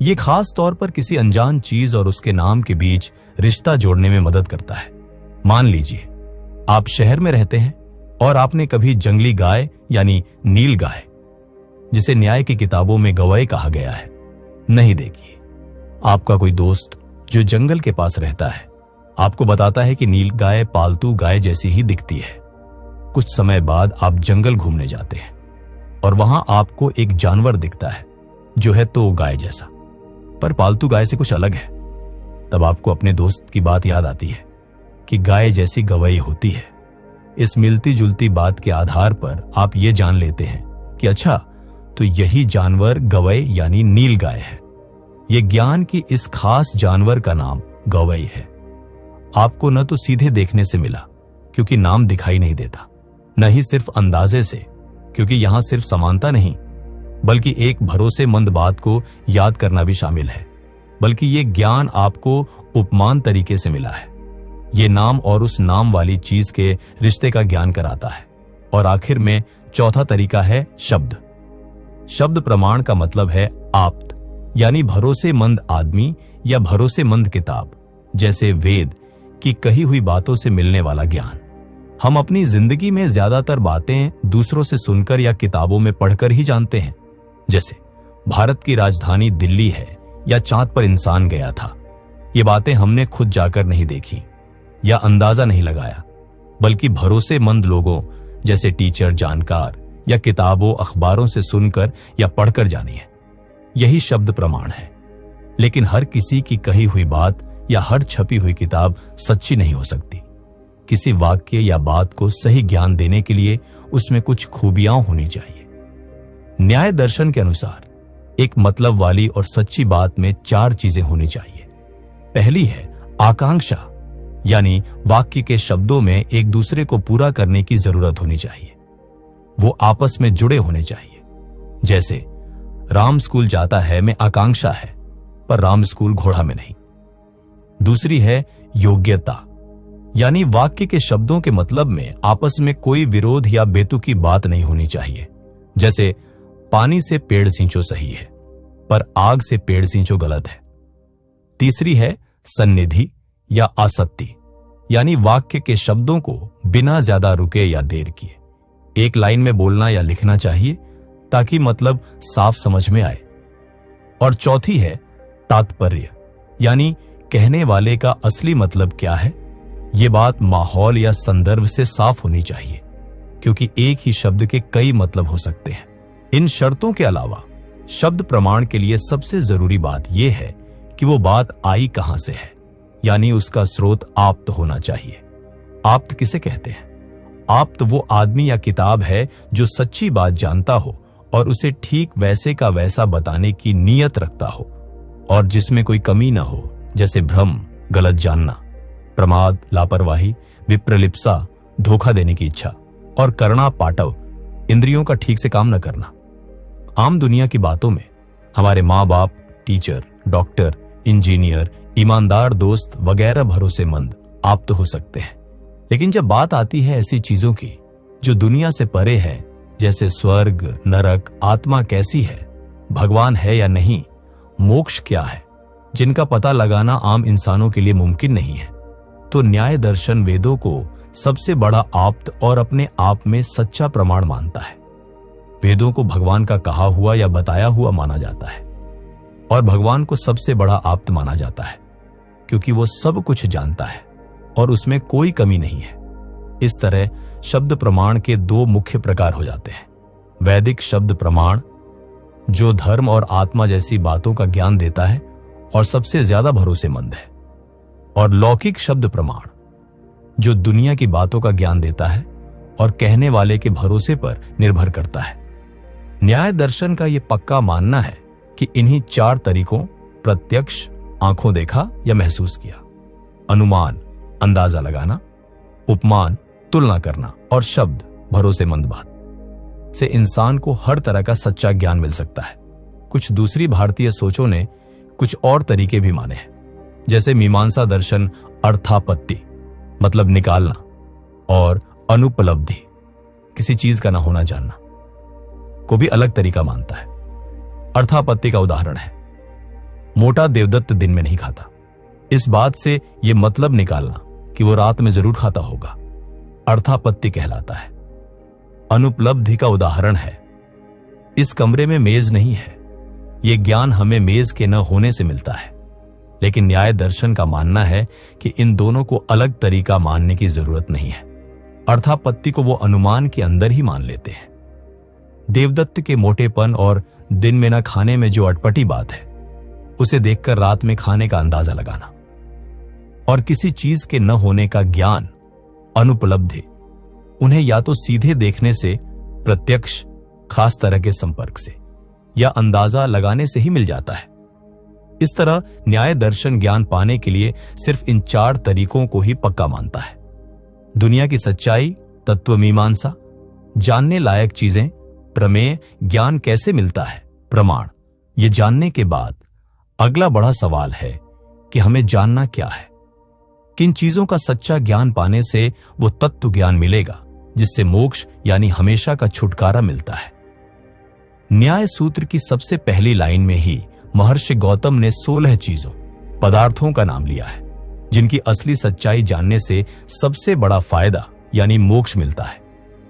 यह खास तौर पर किसी अनजान चीज और उसके नाम के बीच रिश्ता जोड़ने में मदद करता है। मान लीजिए आप शहर में रहते हैं और आपने कभी जंगली गाय यानी नील गाय, जिसे न्याय की किताबों में गवई कहा गया है, नहीं देखी। आपका कोई दोस्त जो जंगल के पास रहता है आपको बताता है कि नील गाय पालतू गाय जैसी ही दिखती है। कुछ समय बाद आप जंगल घूमने जाते हैं और वहां आपको एक जानवर दिखता है जो है तो गाय जैसा, पर पालतू गाय से कुछ अलग है। तब आपको अपने दोस्त की बात याद आती है कि गाय जैसी गवई होती है। इस मिलती जुलती बात के आधार पर आप ये जान लेते हैं कि अच्छा, तो यही जानवर गवई यानी नील गाय है। यह ज्ञान की इस खास जानवर का नाम गवई है। आपको न तो सीधे देखने से मिला क्योंकि नाम दिखाई नहीं देता, न ही सिर्फ अंदाजे से, क्योंकि यहां सिर्फ समानता नहीं बल्कि एक भरोसेमंद बात को याद करना भी शामिल है, बल्कि यह ज्ञान आपको उपमान तरीके से मिला है। यह नाम और उस नाम वाली चीज के रिश्ते का ज्ञान कराता है। और आखिर में चौथा तरीका है शब्द। शब्द प्रमाण का मतलब है आप्त, यानी भरोसेमंद आदमी या भरोसेमंद किताब, जैसे वेद की कही हुई बातों से मिलने वाला ज्ञान। हम अपनी जिंदगी में ज्यादातर बातें दूसरों से सुनकर या किताबों में पढ़कर ही जानते हैं, जैसे भारत की राजधानी दिल्ली है या चांद पर इंसान गया था। ये बातें हमने खुद जाकर नहीं देखी या अंदाजा नहीं लगाया, बल्कि भरोसेमंद लोगों जैसे टीचर, जानकार या किताबों अखबारों से सुनकर या पढ़कर जानी है। यही शब्द प्रमाण है। लेकिन हर किसी की कही हुई बात या हर छपी हुई किताब सच्ची नहीं हो सकती। किसी वाक्य या बात को सही ज्ञान देने के लिए उसमें कुछ खूबियां होनी चाहिए। न्याय दर्शन के अनुसार एक मतलब वाली और सच्ची बात में 4 चीजें होनी चाहिए। पहली है आकांक्षा, यानी वाक्य के शब्दों में एक दूसरे को पूरा करने की जरूरत होनी चाहिए। वो आपस में जुड़े होने चाहिए। जैसे राम स्कूल जाता है में आकांक्षा है, पर राम स्कूल घोड़ा में नहीं। दूसरी है योग्यता, यानी वाक्य के शब्दों के मतलब में आपस में कोई विरोध या बेतुकी बात नहीं होनी चाहिए। जैसे पानी से पेड़ सींचो सही है, पर आग से पेड़ सींचो गलत है। तीसरी है सन्निधि या आसक्ति, यानी वाक्य के शब्दों को बिना ज्यादा रुके या देर किए एक लाइन में बोलना या लिखना चाहिए, ताकि मतलब साफ समझ में आए। और चौथी है तात्पर्य, यानी कहने वाले का असली मतलब क्या है। यह बात माहौल या संदर्भ से साफ होनी चाहिए, क्योंकि एक ही शब्द के कई मतलब हो सकते हैं। इन शर्तों के अलावा शब्द प्रमाण के लिए सबसे जरूरी बात यह है कि वो बात आई कहां से है, यानी उसका स्रोत आप्त होना चाहिए। आप्त किसे कहते हैं? आप्त वो आदमी या किताब है जो सच्ची बात जानता हो और उसे ठीक वैसे का वैसा बताने की नीयत रखता हो, और जिसमें कोई कमी न हो, जैसे भ्रम, गलत जानना, प्रमाद, लापरवाही, विप्रलिप्सा, धोखा देने की इच्छा, और करना पाटव, इंद्रियों का ठीक से काम न करना। आम दुनिया की बातों में हमारे माँ बाप, टीचर, डॉक्टर, इंजीनियर, ईमानदार दोस्त वगैरह भरोसेमंद आप्त हो सकते हैं। लेकिन जब बात आती है ऐसी चीजों की जो दुनिया से परे है, जैसे स्वर्ग, नरक, आत्मा कैसी है, भगवान है या नहीं, मोक्ष क्या है, जिनका पता लगाना आम इंसानों के लिए मुमकिन नहीं है, तो न्याय दर्शन वेदों को सबसे बड़ा आप्त और अपने आप में सच्चा प्रमाण मानता है। वेदों को भगवान का कहा हुआ या बताया हुआ माना जाता है, और भगवान को सबसे बड़ा आप्त माना जाता है, क्योंकि वो सब कुछ जानता है और उसमें कोई कमी नहीं है। इस तरह शब्द प्रमाण के 2 मुख्य प्रकार हो जाते हैं। वैदिक शब्द प्रमाण, जो धर्म और आत्मा जैसी बातों का ज्ञान देता है और सबसे ज्यादा भरोसेमंद है, और लौकिक शब्द प्रमाण, जो दुनिया की बातों का ज्ञान देता है और कहने वाले के भरोसे पर निर्भर करता है। न्याय दर्शन का यह पक्का मानना है कि इन्हीं 4 तरीकों, प्रत्यक्ष, आंखों देखा या महसूस किया, अनुमान, अंदाजा लगाना, उपमान, तुलना करना, और शब्द, भरोसेमंद बात, से इंसान को हर तरह का सच्चा ज्ञान मिल सकता है। कुछ दूसरी भारतीय सोचों ने कुछ और तरीके भी माने हैं, जैसे मीमांसा दर्शन अर्थापत्ति, मतलब निकालना, और अनुपलब्धि, किसी चीज का न होना जानना, को भी अलग तरीका मानता है। अर्थापत्ति का उदाहरण है, मोटा देवदत्त दिन में नहीं खाता, इस बात से यह मतलब निकालना कि वो रात में जरूर खाता होगा, अर्थापत्ति कहलाता है। अनुपलब्धि का उदाहरण है, इस कमरे में मेज नहीं है, यह ज्ञान हमें मेज के न होने से मिलता है। लेकिन न्याय दर्शन का मानना है कि इन दोनों को अलग तरीका मानने की जरूरत नहीं है। अर्थापत्ति को वो अनुमान के अंदर ही मान लेते हैं। देवदत्त के मोटेपन और दिन में न खाने में जो अटपटी बात है, उसे देखकर रात में खाने का अंदाजा लगाना, और किसी चीज के न होने का ज्ञान, अनुपलब्धि, उन्हें या तो सीधे देखने से, प्रत्यक्ष, खास तरह के संपर्क से, या अंदाजा लगाने से ही मिल जाता है। इस तरह न्याय दर्शन ज्ञान पाने के लिए सिर्फ इन 4 तरीकों को ही पक्का मानता है। दुनिया की सच्चाई, तत्व मीमांसा, जानने लायक चीजें, प्रमेय, ज्ञान कैसे मिलता है, प्रमाण। ये जानने के बाद अगला बड़ा सवाल है कि हमें जानना क्या है। किन चीजों का सच्चा ज्ञान पाने से वो तत्व ज्ञान मिलेगा जिससे मोक्ष यानी हमेशा का छुटकारा मिलता है। न्याय सूत्र की सबसे पहली लाइन में ही महर्षि गौतम ने 16 चीजों, पदार्थों का नाम लिया है, जिनकी असली सच्चाई जानने से सबसे बड़ा फायदा यानी मोक्ष मिलता है।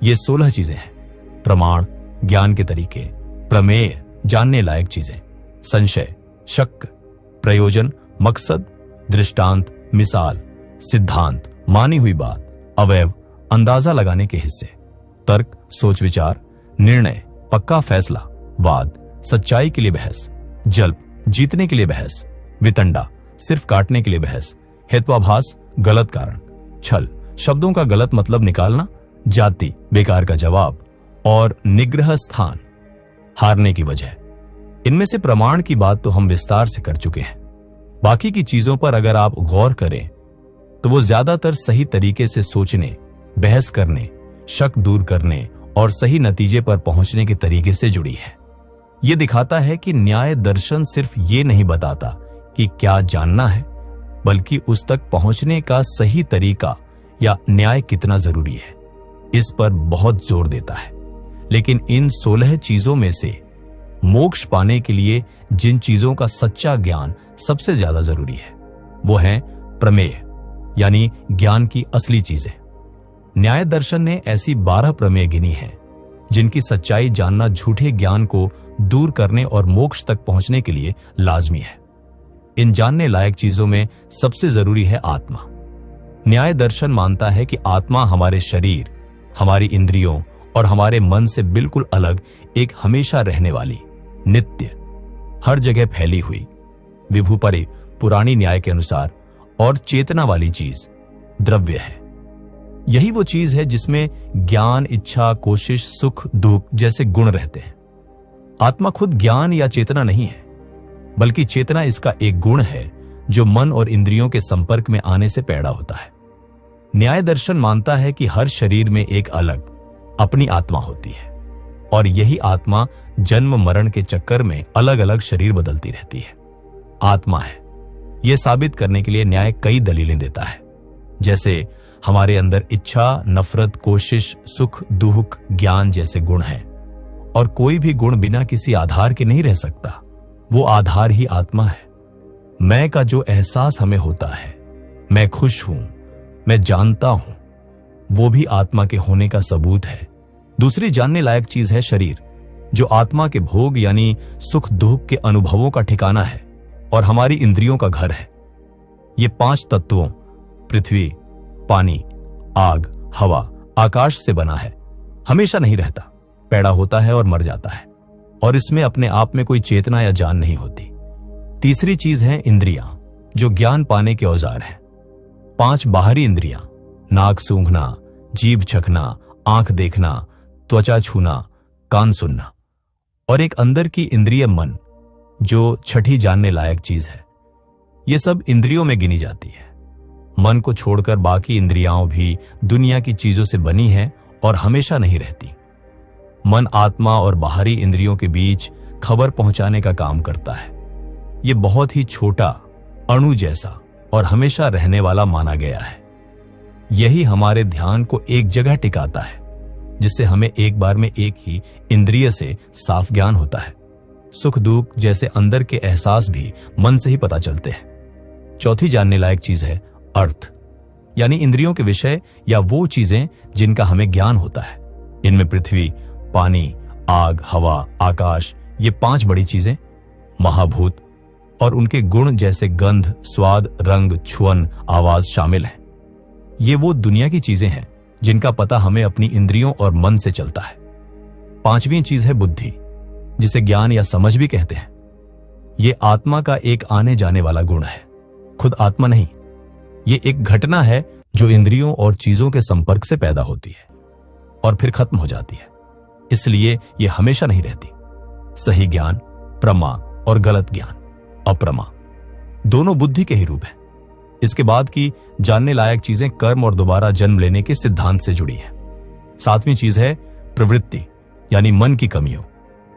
ये 16 चीजें हैं: प्रमाण, ज्ञान के तरीके, प्रमेय, जानने लायक चीजें, संशय, शक, प्रयोजन, मकसद, दृष्टांत, मिसाल, सिद्धांत, मानी हुई बात, अवयव, अंदाजा लगाने के हिस्से, तर्क, सोच विचार, निर्णय, पक्का फैसला, वाद, सच्चाई के लिए बहस, जल्प, जीतने के लिए बहस, वितंडा, सिर्फ काटने के लिए बहस, हेत्वाभास, गलत कारण, छल, शब्दों का गलत मतलब निकालना, जाति, बेकार का जवाब, और निग्रह स्थान, हारने की वजह। इनमें से प्रमाण की बात तो हम विस्तार से कर चुके हैं। बाकी की चीजों पर अगर आप गौर करें तो वो ज्यादातर सही तरीके से सोचने, बहस करने, शक दूर करने और सही नतीजे पर पहुंचने के तरीके से जुड़ी है। ये दिखाता है कि न्याय दर्शन सिर्फ ये नहीं बताता कि क्या जानना है, बल्कि उस तक पहुंचने का सही तरीका या न्याय कितना जरूरी है, इस पर बहुत जोर देता है। लेकिन इन 16 चीजों में से मोक्ष पाने के लिए जिन चीजों का सच्चा ज्ञान सबसे ज्यादा जरूरी है वो है प्रमेय, यानी ज्ञान की असली चीजें। न्याय दर्शन ने ऐसी 12 प्रमेय गिनी हैं जिनकी सच्चाई जानना झूठे ज्ञान को दूर करने और मोक्ष तक पहुंचने के लिए लाजमी है। इन जानने लायक चीजों में सबसे जरूरी है आत्मा। न्याय दर्शन मानता है कि आत्मा हमारे शरीर, हमारी इंद्रियों और हमारे मन से बिल्कुल अलग एक हमेशा रहने वाली, नित्य, हर जगह फैली हुई, विभुपरि पुरानी न्याय के अनुसार और चेतना वाली चीज द्रव्य है। यही वो चीज है जिसमें ज्ञान, इच्छा, कोशिश, सुख, दुख जैसे गुण रहते हैं। आत्मा खुद ज्ञान या चेतना नहीं है, बल्कि चेतना इसका एक गुण है जो मन और इंद्रियों के संपर्क में आने से पैदा होता है। न्याय दर्शन मानता है कि हर शरीर में एक अलग अपनी आत्मा होती है और यही आत्मा जन्म मरण के चक्कर में अलग अलग शरीर बदलती रहती है। आत्मा है, यह साबित करने के लिए न्याय कई दलीलें देता है, जैसे हमारे अंदर इच्छा, नफरत, कोशिश, सुख, दुख, ज्ञान जैसे गुण हैं और कोई भी गुण बिना किसी आधार के नहीं रह सकता। वो आधार ही आत्मा है। मैं का जो एहसास हमें होता है, मैं खुश हूं, मैं जानता हूं, वो भी आत्मा के होने का सबूत है। दूसरी जानने लायक चीज है शरीर, जो आत्मा के भोग यानी सुख दुख के अनुभवों का ठिकाना है और हमारी इंद्रियों का घर है। ये 5 तत्वों पृथ्वी, पानी, आग, हवा, आकाश से बना है। हमेशा नहीं रहता, पैदा होता है और मर जाता है और इसमें अपने आप में कोई चेतना या जान नहीं होती। तीसरी चीज है इंद्रियां, जो ज्ञान पाने के औजार हैं। 5 बाहरी इंद्रियां, नाक सूंघना, जीभ चखना, आंख देखना, त्वचा छूना, कान सुनना, और एक अंदर की इंद्रिय मन, जो छठी जानने लायक चीज है। ये सब इंद्रियों में गिनी जाती है। मन को छोड़कर बाकी इंद्रियां भी दुनिया की चीजों से बनी है और हमेशा नहीं रहती। मन आत्मा और बाहरी इंद्रियों के बीच खबर पहुंचाने का काम करता है। ये बहुत ही छोटा, अणु जैसा और हमेशा रहने वाला माना गया है। यही हमारे ध्यान को एक जगह टिकाता है, जिससे हमें एक बार में एक ही इंद्रिय से साफ ज्ञान होता है। सुख दुख जैसे अंदर के एहसास भी मन से ही पता चलते हैं। चौथी जानने लायक चीज है अर्थ, यानी इंद्रियों के विषय या वो चीजें जिनका हमें ज्ञान होता है। इनमें पृथ्वी, पानी, आग, हवा, आकाश, ये 5 बड़ी चीजें, महाभूत और उनके गुण जैसे गंध, स्वाद, रंग, छुअन, आवाज शामिल हैं। ये वो दुनिया की चीजें हैं जिनका पता हमें अपनी इंद्रियों और मन से चलता है। 5वीं चीज है बुद्धि, जिसे ज्ञान या समझ भी कहते हैं। ये आत्मा का एक आने जाने वाला गुण है, खुद आत्मा नहीं। ये एक घटना है जो इंद्रियों और चीजों के संपर्क से पैदा होती है और फिर खत्म हो जाती है, इसलिए ये हमेशा नहीं रहती। सही ज्ञान प्रमा और गलत ज्ञान अप्रमा, दोनों बुद्धि के ही रूप हैं। इसके बाद की जानने लायक चीजें कर्म और दोबारा जन्म लेने के सिद्धांत से जुड़ी हैं। 7वीं चीज है प्रवृत्ति, यानी मन की कमियों,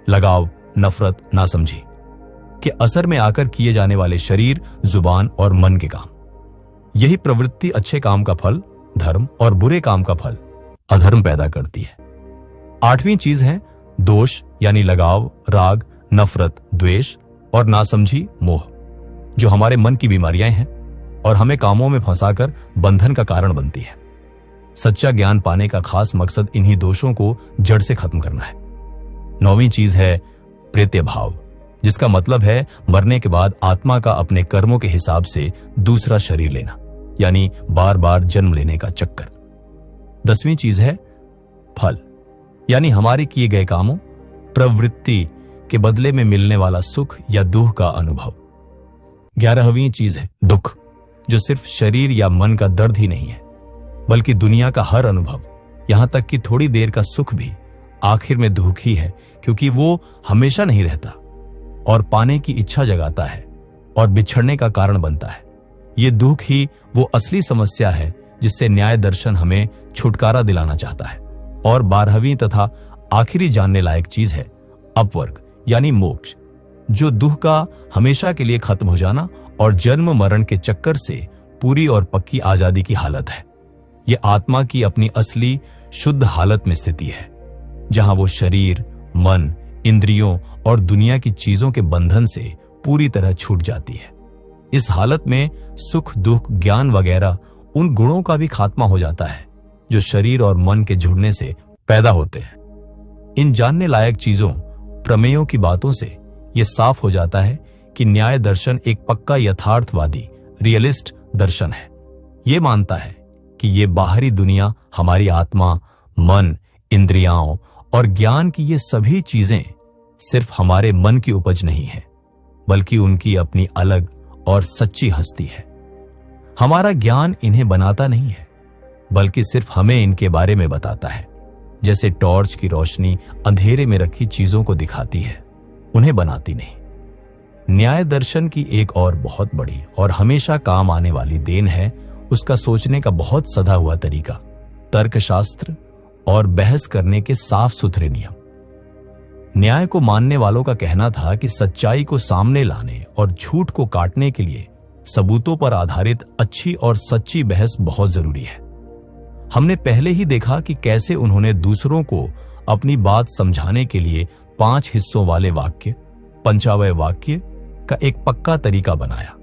लगाव, नफरत, नासमझी के असर में आकर किए जाने वाले शरीर, जुबान और मन के काम। यही प्रवृत्ति अच्छे काम का फल धर्म और बुरे काम का फल अधर्म पैदा करती है। 8वीं चीज है दोष, यानी लगाव, राग, नफरत, द्वेष और नासमझी, मोह, जो हमारे मन की बीमारियां हैं और हमें कामों में फंसाकर बंधन का कारण बनती है। सच्चा ज्ञान पाने का खास मकसद इन्हीं दोषों को जड़ से खत्म करना है। 9वीं चीज है प्रेत्य भाव, जिसका मतलब है मरने के बाद आत्मा का अपने कर्मों के हिसाब से दूसरा शरीर लेना, यानी बार बार जन्म लेने का चक्कर। 10वीं चीज है फल, यानी हमारे किए गए कामों, प्रवृत्ति के बदले में मिलने वाला सुख या दुख का अनुभव। 11वीं चीज है दुख, जो सिर्फ शरीर या मन का दर्द ही नहीं है, बल्कि दुनिया का हर अनुभव, यहां तक कि थोड़ी देर का सुख भी आखिर में दुख ही है, क्योंकि वो हमेशा नहीं रहता और पाने की इच्छा जगाता है और बिछड़ने का कारण बनता है। ये दुख ही वो असली समस्या है जिससे न्याय दर्शन हमें छुटकारा दिलाना चाहता है। और 12वीं तथा आखिरी जानने लायक चीज है अपवर्ग, यानी मोक्ष, जो दुख का हमेशा के लिए खत्म हो जाना और जन्म मरण के चक्कर से पूरी और पक्की आजादी की हालत है। यह आत्मा की अपनी असली शुद्ध हालत में स्थिति है, जहां वो शरीर, मन, इंद्रियों और दुनिया की चीजों के बंधन से पूरी तरह छूट जाती है। इस हालत में सुख, दुख, ज्ञान वगैरह उन गुणों का भी खात्मा हो जाता है जो शरीर और मन के जुड़ने से पैदा होते हैं। इन जानने लायक चीजों, प्रमेयों की बातों से यह साफ हो जाता है कि न्याय दर्शन एक पक्का यथार्थवादी, रियलिस्ट दर्शन है। यह मानता है कि ये बाहरी दुनिया, हमारी आत्मा, मन, इंद्रियाओं और ज्ञान की ये सभी चीजें सिर्फ हमारे मन की उपज नहीं है, बल्कि उनकी अपनी अलग और सच्ची हस्ती है। हमारा ज्ञान इन्हें बनाता नहीं है, बल्कि सिर्फ हमें इनके बारे में बताता है। जैसे टॉर्च की रोशनी अंधेरे में रखी चीजों को दिखाती है, उन्हें बनाती नहीं। न्याय दर्शन की एक और बहुत बड़ी और हमेशा काम आने वाली देन है उसका सोचने का बहुत सधा हुआ तरीका, तर्कशास्त्र और बहस करने के साफ सुथरे नियम। न्याय को मानने वालों का कहना था कि सच्चाई को सामने लाने और झूठ को काटने के लिए सबूतों पर आधारित अच्छी और सच्ची बहस बहुत जरूरी है। हमने पहले ही देखा कि कैसे उन्होंने दूसरों को अपनी बात समझाने के लिए 5 हिस्सों वाले वाक्य, पंचावय वाक्य का एक पक्का तरीका बनाया,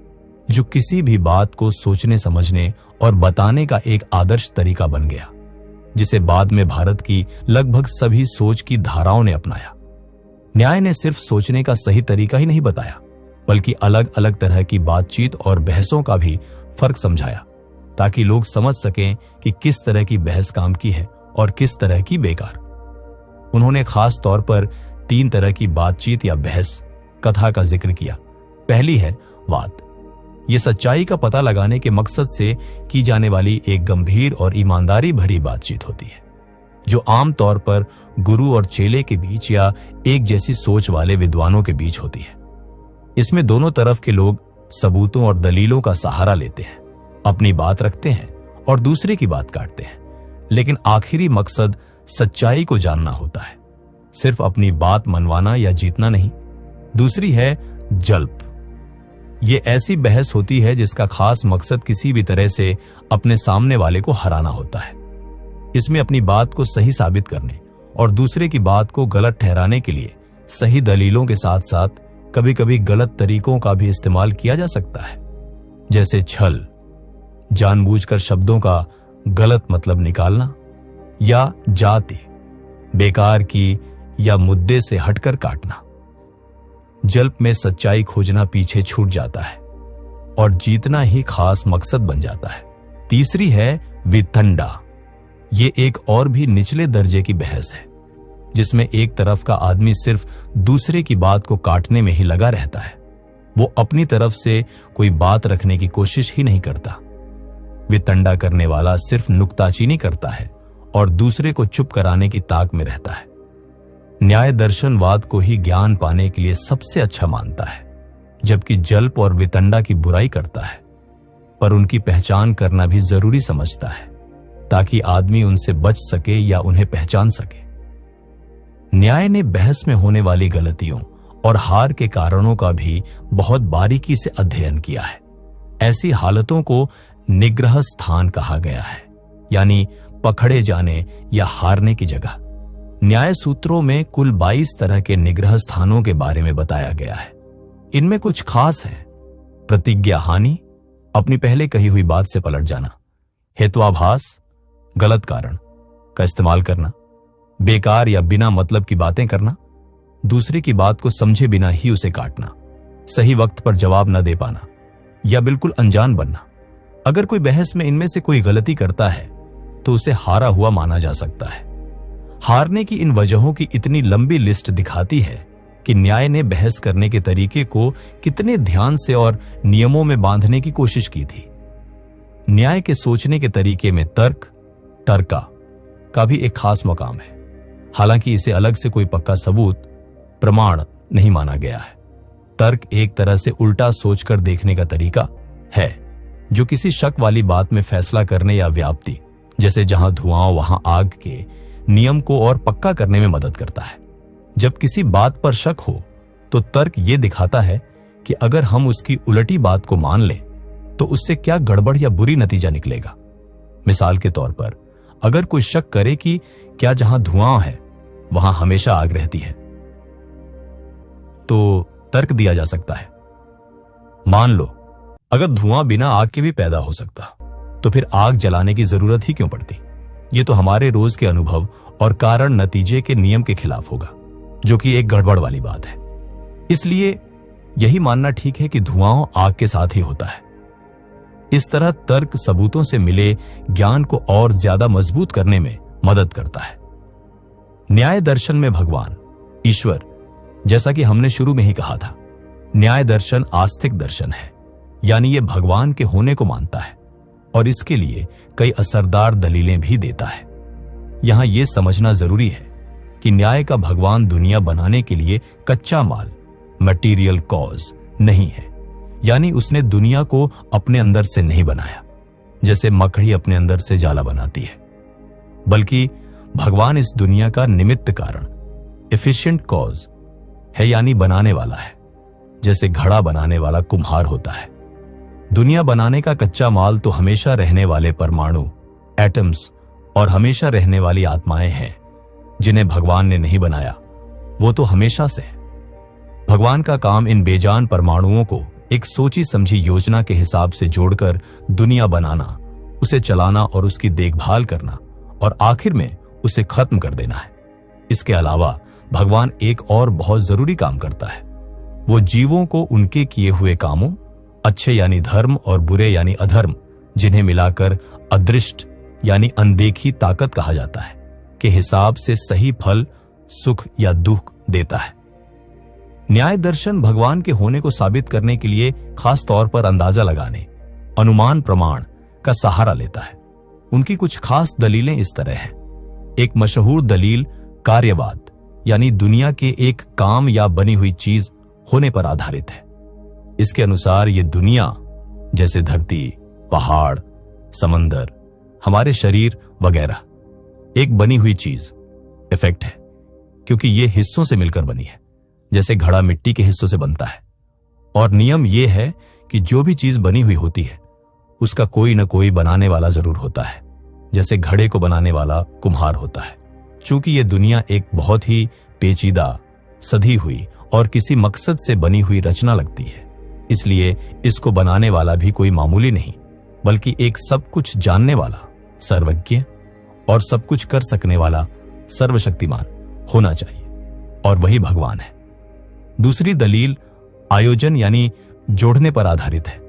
जो किसी भी बात को सोचने, समझने और बताने का एक आदर्श तरीका बन गया, जिसे बाद में भारत की लगभग सभी सोच की धाराओं ने अपनाया। न्याय ने सिर्फ सोचने का सही तरीका ही नहीं बताया, बल्कि अलग अलग तरह की बातचीत और बहसों का भी फर्क समझाया, ताकि लोग समझ सकें कि किस तरह की बहस काम की है और किस तरह की बेकार। उन्होंने खास तौर पर 3 तरह की बातचीत या बहस, कथा का जिक्र किया। पहली है वाद। यह सच्चाई का पता लगाने के मकसद से की जाने वाली एक गंभीर और ईमानदारी भरी बातचीत होती है, जो आमतौर पर गुरु और चेले के बीच या एक जैसी सोच वाले विद्वानों के बीच होती है। इसमें दोनों तरफ के लोग सबूतों और दलीलों का सहारा लेते हैं, अपनी बात रखते हैं और दूसरे की बात काटते हैं, लेकिन आखिरी मकसद सच्चाई को जानना होता है, सिर्फ अपनी बात मनवाना या जीतना नहीं। दूसरी है जल्प। ये ऐसी बहस होती है जिसका खास मकसद किसी भी तरह से अपने सामने वाले को हराना होता है। इसमें अपनी बात को सही साबित करने और दूसरे की बात को गलत ठहराने के लिए सही दलीलों के साथ साथ कभी कभी गलत तरीकों का भी इस्तेमाल किया जा सकता है, जैसे छल, जानबूझकर शब्दों का गलत मतलब निकालना, या जाति, बेकार की या मुद्दे से हटकर काटना। जल्प में सच्चाई खोजना पीछे छूट जाता है और जीतना ही खास मकसद बन जाता है। तीसरी है वितंडा। ये एक और भी निचले दर्जे की बहस है, जिसमें एक तरफ का आदमी सिर्फ दूसरे की बात को काटने में ही लगा रहता है। वो अपनी तरफ से कोई बात रखने की कोशिश ही नहीं करता। वितंडा करने वाला सिर्फ नुक्ताचीनी करता है और दूसरे को चुप कराने की ताक में रहता है। न्याय दर्शनवाद को ही ज्ञान पाने के लिए सबसे अच्छा मानता है, जबकि जल्प और वितंडा की बुराई करता है, पर उनकी पहचान करना भी जरूरी समझता है, ताकि आदमी उनसे बच सके या उन्हें पहचान सके। न्याय ने बहस में होने वाली गलतियों और हार के कारणों का भी बहुत बारीकी से अध्ययन किया है। ऐसी हालतों को निग्रह स्थान कहा गया है, यानी पकड़े जाने या हारने की जगह। न्याय सूत्रों में कुल 22 तरह के निग्रह स्थानों के बारे में बताया गया है। इनमें कुछ खास है। प्रतिज्ञा हानि, अपनी पहले कही हुई बात से पलट जाना। हेत्वाभास, गलत कारण का इस्तेमाल करना। बेकार या बिना मतलब की बातें करना। दूसरे की बात को समझे बिना ही उसे काटना। सही वक्त पर जवाब न दे पाना या बिल्कुल अनजान बनना। अगर कोई बहस में इनमें से कोई गलती करता है तो उसे हारा हुआ माना जा सकता है। हारने की इन वजहों की इतनी लंबी लिस्ट दिखाती है कि न्याय ने बहस करने के तरीके को कितने ध्यान से और नियमों में बांधने की कोशिश की थी। न्याय के सोचने के तरीके में तर्का का भी एक खास मकाम है, हालांकि इसे अलग से कोई पक्का सबूत प्रमाण नहीं माना गया है। तर्क एक तरह से उल्टा सोचकर देखने का तरीका है, जो किसी शक वाली बात में फैसला करने या व्याप्ति, जैसे जहां धुआं वहां आग के नियम को और पक्का करने में मदद करता है। जब किसी बात पर शक हो तो तर्क ये दिखाता है कि अगर हम उसकी उलटी बात को मान लें तो उससे क्या गड़बड़ या बुरी नतीजा निकलेगा। मिसाल के तौर पर, अगर कोई शक करे कि क्या जहां धुआं है वहां हमेशा आग रहती है, तो तर्क दिया जा सकता है, मान लो अगर धुआं बिना आग के भी पैदा हो सकता तो फिर आग जलाने की जरूरत ही क्यों पड़ती। ये तो हमारे रोज के अनुभव और कारण नतीजे के नियम के खिलाफ होगा, जो कि एक गड़बड़ वाली बात है। इसलिए यही मानना ठीक है कि धुआं आग के साथ ही होता है। इस तरह तर्क सबूतों से मिले ज्ञान को और ज्यादा मजबूत करने में मदद करता है। न्याय दर्शन में भगवान, ईश्वर, जैसा कि हमने शुरू में ही कहा था, न्याय दर्शन आस्तिक दर्शन है, यानी ये भगवान के होने को मानता है और इसके लिए कई असरदार दलीलें भी देता है। यहां यह समझना जरूरी है कि न्याय का भगवान दुनिया बनाने के लिए कच्चा माल, मटेरियल कॉज नहीं है, यानी उसने दुनिया को अपने अंदर से नहीं बनाया, जैसे मकड़ी अपने अंदर से जाला बनाती है, बल्कि भगवान इस दुनिया का निमित्त कारण, एफिशिएंट कॉज है, यानी बनाने वाला है, जैसे घड़ा बनाने वाला कुम्हार होता है। दुनिया बनाने का कच्चा माल तो हमेशा रहने वाले परमाणु, एटम्स और हमेशा रहने वाली आत्माएं हैं, जिन्हें भगवान ने नहीं बनाया, वो तो हमेशा से है। भगवान का काम इन बेजान परमाणुओं को एक सोची समझी योजना के हिसाब से जोड़कर दुनिया बनाना, उसे चलाना और उसकी देखभाल करना और आखिर में उसे खत्म कर देना है। इसके अलावा भगवान एक और बहुत जरूरी काम करता है, वो जीवों को उनके किए हुए कामों, अच्छे यानी धर्म और बुरे यानी अधर्म, जिन्हें मिलाकर अदृष्ट यानी अनदेखी ताकत कहा जाता है, के हिसाब से सही फल, सुख या दुख देता है। न्याय दर्शन भगवान के होने को साबित करने के लिए खास तौर पर अंदाजा लगाने, अनुमान प्रमाण का सहारा लेता है। उनकी कुछ खास दलीलें इस तरह हैं। एक मशहूर दलील कार्यवाद, यानी दुनिया के एक काम या बनी हुई चीज होने पर आधारित है। इसके अनुसार ये दुनिया, जैसे धरती, पहाड़, समंदर, हमारे शरीर वगैरह, एक बनी हुई चीज, इफेक्ट है, क्योंकि ये हिस्सों से मिलकर बनी है, जैसे घड़ा मिट्टी के हिस्सों से बनता है। और नियम यह है कि जो भी चीज बनी हुई होती है उसका कोई न कोई बनाने वाला जरूर होता है, जैसे घड़े को बनाने वाला कुम्हार होता है। चूंकि ये दुनिया एक बहुत ही पेचीदा, सधी हुई और किसी मकसद से बनी हुई रचना लगती है, इसलिए इसको बनाने वाला भी कोई मामूली नहीं, बल्कि एक सब कुछ जानने वाला, सर्वज्ञ और सब कुछ कर सकने वाला सर्वशक्तिमान होना चाहिए, और वही भगवान है। दूसरी दलील आयोजन यानी जोड़ने पर आधारित है।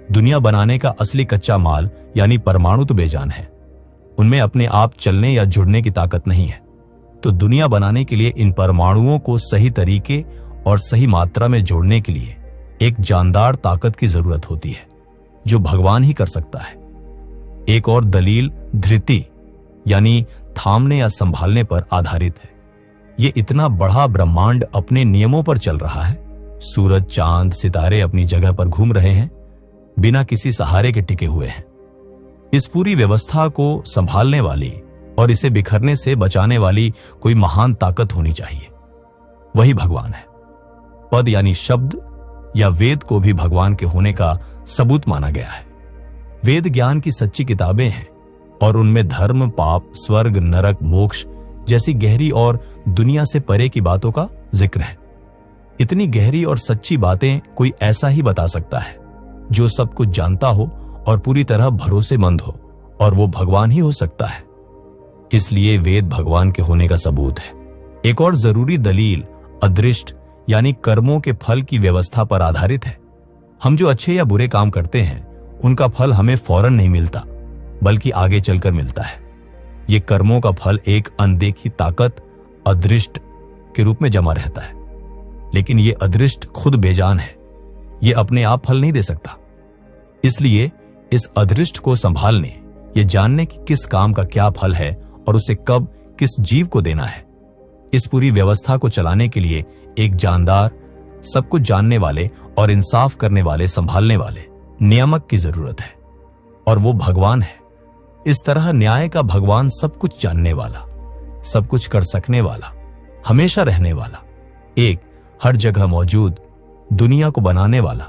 दुनिया बनाने का असली कच्चा माल यानी परमाणु तो बेजान है, उनमें अपने आप चलने या जुड़ने की ताकत नहीं है। तो दुनिया बनाने के लिए इन परमाणुओं को सही तरीके और सही मात्रा में जोड़ने के लिए एक जानदार ताकत की जरूरत होती है, जो भगवान ही कर सकता है। एक और दलील धृति यानी थामने या संभालने पर आधारित है। ये इतना बड़ा ब्रह्मांड अपने नियमों पर चल रहा है, सूरज, चांद, सितारे अपनी जगह पर घूम रहे हैं, बिना किसी सहारे के टिके हुए हैं। इस पूरी व्यवस्था को संभालने वाली और इसे बिखरने से बचाने वाली कोई महान ताकत होनी चाहिए, वही भगवान है। पद यानी शब्द या वेद को भी भगवान के होने का सबूत माना गया है। वेद ज्ञान की सच्ची किताबें हैं और उनमें धर्म, पाप, स्वर्ग, नरक, मोक्ष जैसी गहरी और दुनिया से परे की बातों का जिक्र है। इतनी गहरी और सच्ची बातें कोई ऐसा ही बता सकता है जो सब कुछ जानता हो और पूरी तरह भरोसेमंद हो, और वो भगवान ही हो सकता है। इसलिए वेद भगवान के होने का सबूत है। एक और जरूरी दलील अदृष्ट यानी कर्मों के फल की व्यवस्था पर आधारित है। हम जो अच्छे या बुरे काम करते हैं उनका फल हमें फौरन नहीं मिलता, बल्कि आगे चलकर मिलता है। ये कर्मों का फल एक अनदेखी ताकत अदृष्ट के रूप में जमा रहता है, लेकिन ये अदृष्ट खुद बेजान है, ये अपने आप फल नहीं दे सकता। इसलिए इस अदृष्ट को संभालने, ये जानने कि किस काम का क्या फल है और उसे कब किस जीव को देना है, इस पूरी व्यवस्था को चलाने के लिए एक जानदार, सब कुछ जानने वाले और इंसाफ करने वाले, संभालने वाले नियामक की जरूरत है, और वो भगवान है। इस तरह न्याय का भगवान सब कुछ जानने वाला, सब कुछ कर सकने वाला, हमेशा रहने वाला, एक हर जगह मौजूद, दुनिया को बनाने वाला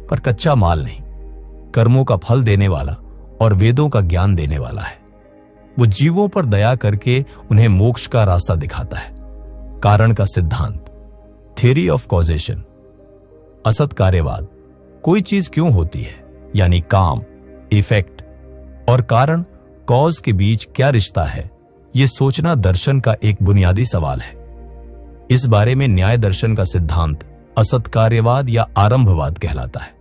पर कच्चा माल नहीं, कर्मों का फल देने वाला और वेदों का ज्ञान देने वाला है। वो जीवों पर दया करके उन्हें मोक्ष का रास्ता दिखाता है। कारण का सिद्धांत, थ्योरी ऑफ कॉजेशन। असत कार्यवाद, कोई चीज क्यों होती है, यानी काम, इफेक्ट और कारण, कॉज के बीच क्या रिश्ता है, यह सोचना दर्शन का एक बुनियादी सवाल है। इस बारे में न्याय दर्शन का सिद्धांत असत कार्यवाद या आरंभवाद कहलाता है।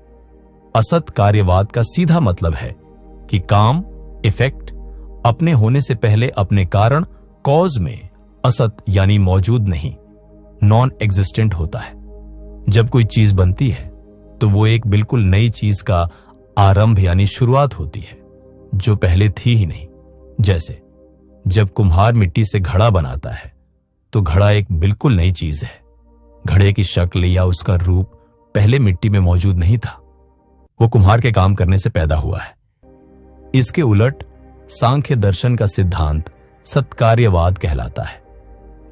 असत कार्यवाद का सीधा मतलब है कि काम, इफेक्ट अपने होने से पहले अपने कारण, कॉज में असत यानी मौजूद नहीं, नॉन एग्जिस्टेंट होता है। जब कोई चीज बनती है तो वो एक बिल्कुल नई चीज का आरंभ यानी शुरुआत होती है, जो पहले थी ही नहीं। जैसे जब कुम्हार मिट्टी से घड़ा बनाता है तो घड़ा एक बिल्कुल नई चीज है। घड़े की शक्ल या उसका रूप पहले मिट्टी में मौजूद नहीं था, वो कुम्हार के काम करने से पैदा हुआ है। इसके उलट सांख्य दर्शन का सिद्धांत सत्कार्यवाद कहलाता है,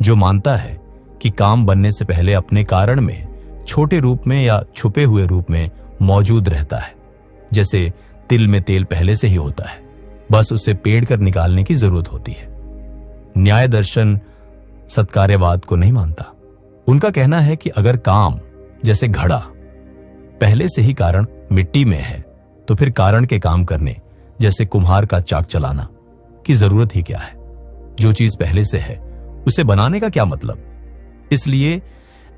जो मानता है कि काम बनने से पहले अपने कारण में छोटे रूप में या छुपे हुए रूप में मौजूद रहता है। जैसे तिल में तेल पहले से ही होता है, बस उसे पेड़ कर निकालने की जरूरत होती है। न्याय दर्शन सत्कार्यवाद को नहीं मानता। उनका कहना है कि अगर काम जैसे घड़ा पहले से ही कारण मिट्टी में है, तो फिर कारण के काम करने जैसे कुम्हार का चाक चलाना की जरूरत ही क्या है। जो चीज पहले से है उसे बनाने का क्या मतलब। इसलिए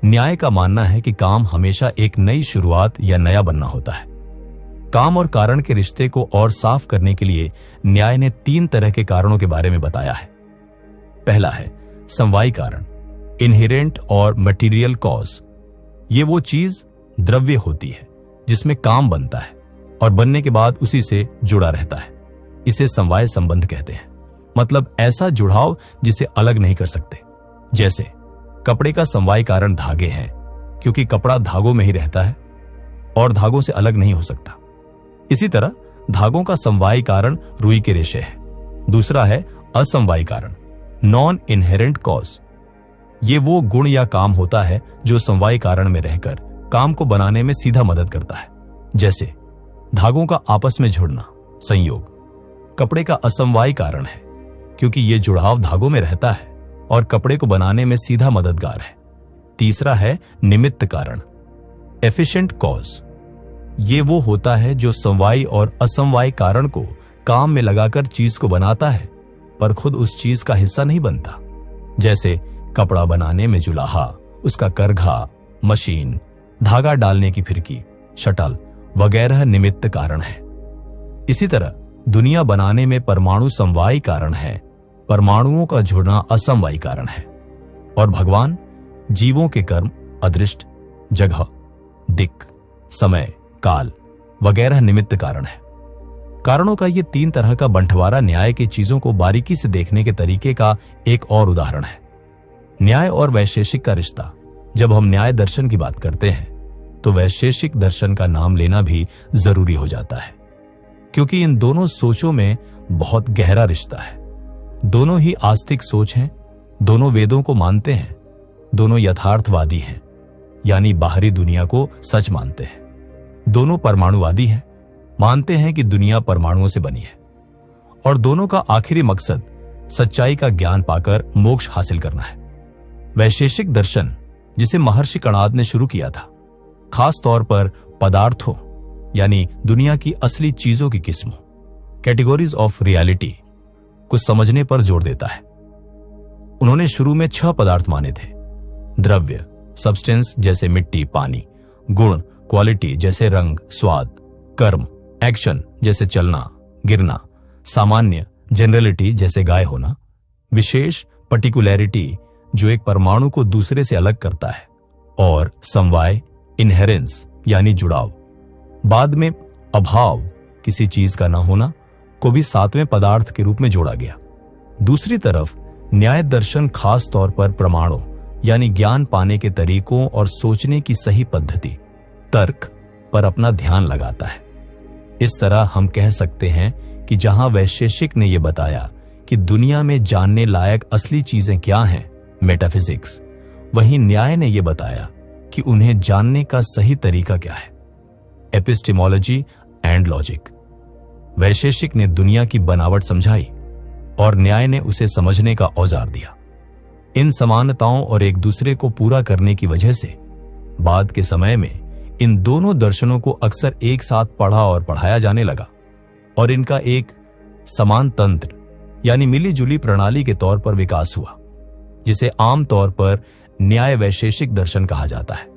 न्याय का मानना है कि काम हमेशा एक नई शुरुआत या नया बनना होता है। काम और कारण के रिश्ते को और साफ करने के लिए न्याय ने 3 तरह के कारणों के बारे में बताया है। पहला है समवायी कारण, इनहेरेंट और मटेरियल कॉज। ये वो चीज द्रव्य होती है जिसमें काम बनता है और बनने के बाद उसी से जुड़ा रहता है। इसे समवाय संबंध कहते हैं, मतलब ऐसा जुड़ाव जिसे अलग नहीं कर सकते। जैसे कपड़े का समवाय कारण धागे हैं, क्योंकि कपड़ा धागों में ही रहता है और धागों से अलग नहीं हो सकता। इसी तरह धागों का समवाय कारण रुई के रेशे है। दूसरा है असमवाय कारण, नॉन इनहेरेंट कॉज। ये वो गुण या काम होता है जो समवाय कारण में रहकर काम को बनाने में सीधा मदद करता है। जैसे धागों का आपस में जुड़ना, संयोग। कपड़े का असमवाय कारण है, क्योंकि ये जुड़ाव धागों में रहता है और कपड़े को बनाने में सीधा मददगार है। तीसरा है निमित्त कारण, एफिशिएंट कॉज। ये वो होता है जो समवाय और असमवाय कारण को काम में लगाकर चीज को बनाता है, पर खुद उस चीज का हिस्सा नहीं बनता। जैसे कपड़ा बनाने में जुलाहा, उसका करघा, मशीन, धागा डालने की फिरकी, शटल वगैरह निमित्त कारण है। इसी तरह दुनिया बनाने में परमाणु समवायी कारण है, परमाणुओं का जुड़ना असमवायी कारण है। और भगवान जीवों के कर्म अदृष्ट, जगह, दिक्, समय, काल वगैरह निमित्त कारण है। कारणों का ये 3 तरह का बंटवारा न्याय की चीजों को बारीकी से देखने के तरीके का एक और उदाहरण है। न्याय और वैशेषिक का रिश्ता। जब हम न्याय दर्शन की बात करते हैं तो वैशेषिक दर्शन का नाम लेना भी जरूरी हो जाता है, क्योंकि इन दोनों सोचों में बहुत गहरा रिश्ता है। दोनों ही आस्तिक सोच हैं, दोनों वेदों को मानते हैं, दोनों यथार्थवादी हैं, यानी बाहरी दुनिया को सच मानते हैं। दोनों परमाणुवादी हैं, मानते हैं कि दुनिया परमाणुओं से बनी है, और दोनों का आखिरी मकसद सच्चाई का ज्ञान पाकर मोक्ष हासिल करना है। वैशेषिक दर्शन, जिसे महर्षि कणाद ने शुरू किया था, खास तौर पर पदार्थों यानी दुनिया की असली चीजों की किस्मों, कैटेगरीज ऑफ रियलिटी को समझने पर जोर देता है। उन्होंने शुरू में 6 पदार्थ माने थे: द्रव्य, सब्सटेंस जैसे मिट्टी, पानी; गुण, क्वालिटी जैसे रंग, स्वाद; कर्म, एक्शन जैसे चलना, गिरना; सामान्य, जनरलिटी जैसे गाय होना; विशेष पर्टिकुलैरिटी जो एक परमाणु को दूसरे से अलग करता है, और समवाय इनहेरेंस यानी जुड़ाव। बाद में अभाव किसी चीज का न होना को भी सातवें पदार्थ के रूप में जोड़ा गया। दूसरी तरफ न्याय दर्शन खास तौर पर प्रमाणों यानी ज्ञान पाने के तरीकों और सोचने की सही पद्धति तर्क पर अपना ध्यान लगाता है। इस तरह हम कह सकते हैं कि जहां वैशेषिक ने यह बताया कि दुनिया में जानने लायक असली चीजें क्या हैं, मेटाफिजिक्स, वहीं न्याय ने यह बताया कि उन्हें जानने का सही तरीका क्या है, एपिस्टेमोलॉजी एंड लॉजिक। वैशेषिक ने दुनिया की बनावट समझाई और न्याय ने उसे समझने का औजार दिया। इन समानताओं और एक दूसरे को पूरा करने की वजह से बाद के समय में इन दोनों दर्शनों को अक्सर एक साथ पढ़ा और पढ़ाया जाने लगा और इनका एक समान तंत्र यानी मिलीजुली प्रणाली के तौर पर विकास हुआ, जिसे आमतौर पर न्याय वैशेषिक दर्शन कहा जाता है।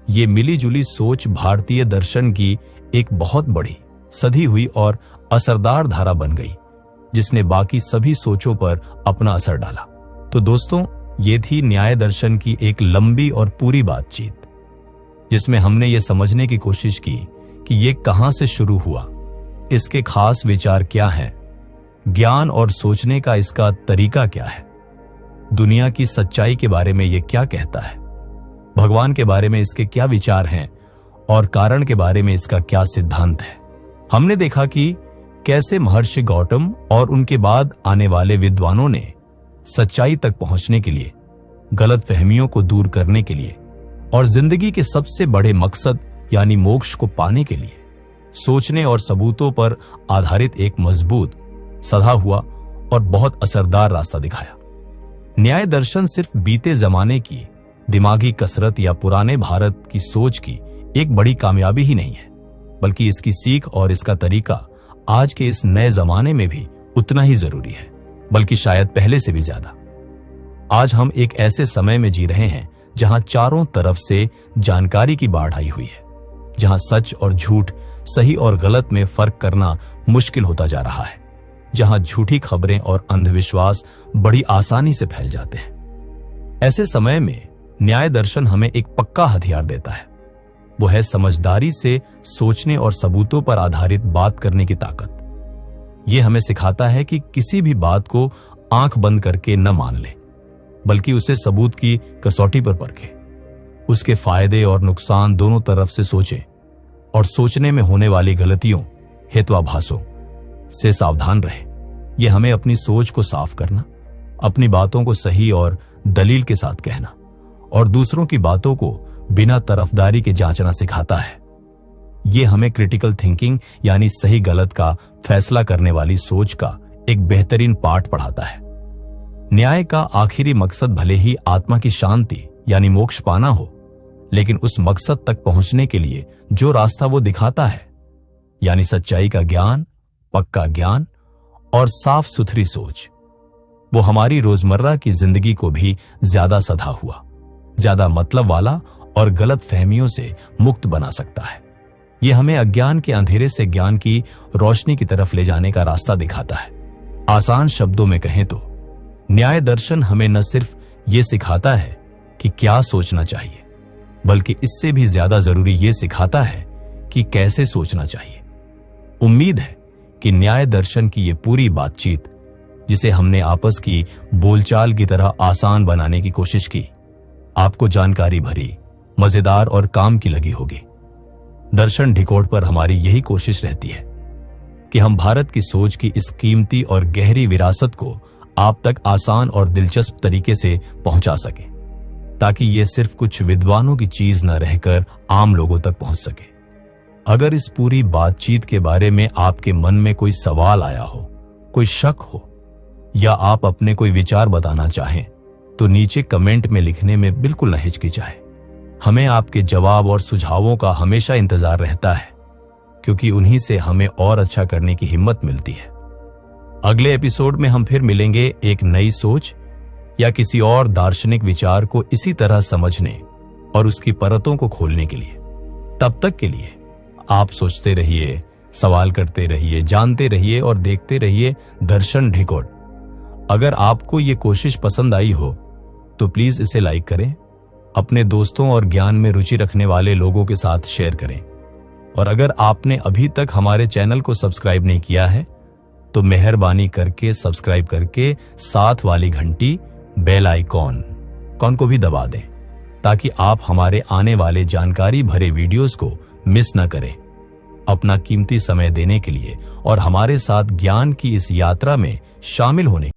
ये मिलीजुली सोच भारतीय दर्शन की एक बहुत बड़ी, सधी हुई और असरदार धारा बन गई, जिसने बाकी सभी सोचों पर अपना असर डाला। तो दोस्तों, ये थी न्याय दर्शन की एक लंबी और पूरी बातचीत, जिसमें हमने ये समझने की कोशिश की कि ये कहां से शुरू हुआ, इसके खास विचार क्या हैं, ज्ञान और सोचने का इसका तरीका क्या है, दुनिया की सच्चाई के बारे में ये क्या कहता है, भगवान के बारे में इसके क्या विचार हैं और कारण के बारे में इसका क्या सिद्धांत है। हमने देखा कि कैसे महर्षि गौतम और उनके बाद आने वाले विद्वानों ने सच्चाई तक पहुंचने के लिए, गलत फहमियों को दूर करने के लिए और जिंदगी के सबसे बड़े मकसद यानी मोक्ष को पाने के लिए सोचने और सबूतों पर आधारित एक मजबूत, सधा हुआ और बहुत असरदार रास्ता दिखाया। न्याय दर्शन सिर्फ बीते जमाने की दिमागी कसरत या पुराने भारत की सोच की एक बड़ी कामयाबी ही नहीं है, बल्कि इसकी सीख और इसका तरीका आज के इस नए जमाने में भी उतना ही जरूरी है, बल्कि शायद पहले से भी ज्यादा। आज हम एक ऐसे समय में जी रहे हैं जहां चारों तरफ से जानकारी की बाढ़ आई हुई है, जहां सच और झूठ, सही और गलत में फर्क करना मुश्किल होता जा रहा है, जहां झूठी खबरें और अंधविश्वास बड़ी आसानी से फैल जाते हैं। ऐसे समय में न्याय दर्शन हमें एक पक्का हथियार देता है। वो है समझदारी से सोचने और सबूतों पर आधारित बात करने की ताकत। यह हमें सिखाता है कि किसी भी बात को आंख बंद करके न मान ले, बल्कि उसे सबूत की कसौटी पर परखे, उसके फायदे और नुकसान दोनों तरफ से सोचें और सोचने में होने वाली गलतियों, हेत्वाभासों से सावधान रहे। यह हमें अपनी सोच को साफ करना, अपनी बातों को सही और दलील के साथ कहना और दूसरों की बातों को बिना तरफदारी के जांचना सिखाता है। यह हमें क्रिटिकल थिंकिंग यानी सही गलत का फैसला करने वाली सोच का एक बेहतरीन पाठ पढ़ाता है। न्याय का आखिरी मकसद भले ही आत्मा की शांति यानी मोक्ष पाना हो, लेकिन उस मकसद तक पहुंचने के लिए जो रास्ता वो दिखाता है, यानी सच्चाई का ज्ञान, पक्का ज्ञान और साफ सुथरी सोच, वो हमारी रोजमर्रा की जिंदगी को भी ज्यादा सधा हुआ, ज्यादा मतलब वाला और गलत फहमियों से मुक्त बना सकता है। यह हमें अज्ञान के अंधेरे से ज्ञान की रोशनी की तरफ ले जाने का रास्ता दिखाता है। आसान शब्दों में कहें तो न्याय दर्शन हमें न सिर्फ ये सिखाता है कि क्या सोचना चाहिए, बल्कि इससे भी ज्यादा जरूरी ये सिखाता है कि कैसे सोचना चाहिए। उम्मीद है कि न्याय दर्शन की ये पूरी बातचीत, जिसे हमने आपस की बोलचाल की तरह आसान बनाने की कोशिश की, आपको जानकारी भरी, मजेदार और काम की लगी होगी। दर्शन ढिकोड़ पर हमारी यही कोशिश रहती है कि हम भारत की सोच की इस कीमती और गहरी विरासत को आप तक आसान और दिलचस्प तरीके से पहुंचा सके, ताकि यह सिर्फ कुछ विद्वानों की चीज न रहकर आम लोगों तक पहुंच सके। अगर इस पूरी बातचीत के बारे में आपके मन में कोई सवाल आया हो, कोई शक हो, या आप अपने कोई विचार बताना चाहें, तो नीचे कमेंट में लिखने में बिल्कुल न हिचकिचाएं। हमें आपके जवाब और सुझावों का हमेशा इंतजार रहता है, क्योंकि उन्हीं से हमें और अच्छा करने की हिम्मत मिलती है। अगले एपिसोड में हम फिर मिलेंगे एक नई सोच या किसी और दार्शनिक विचार को इसी तरह समझने और उसकी परतों को खोलने के लिए। तब तक के लिए आप सोचते रहिए, सवाल करते रहिए, जानते रहिए और देखते रहिए दर्शन ढिकोड़। अगर आपको ये कोशिश पसंद आई हो तो प्लीज इसे लाइक करें, अपने दोस्तों और ज्ञान में रुचि रखने वाले लोगों के साथ शेयर करें। और अगर आपने अभी तक हमारे चैनल को सब्सक्राइब नहीं किया है तो मेहरबानी करके सब्सक्राइब करके साथ वाली घंटी बेल आइकॉन को भी दबा दें, ताकि आप हमारे आने वाले जानकारी भरे वीडियोस को मिस न करें। अपना कीमती समय देने के लिए और हमारे साथ ज्ञान की इस यात्रा में शामिल होने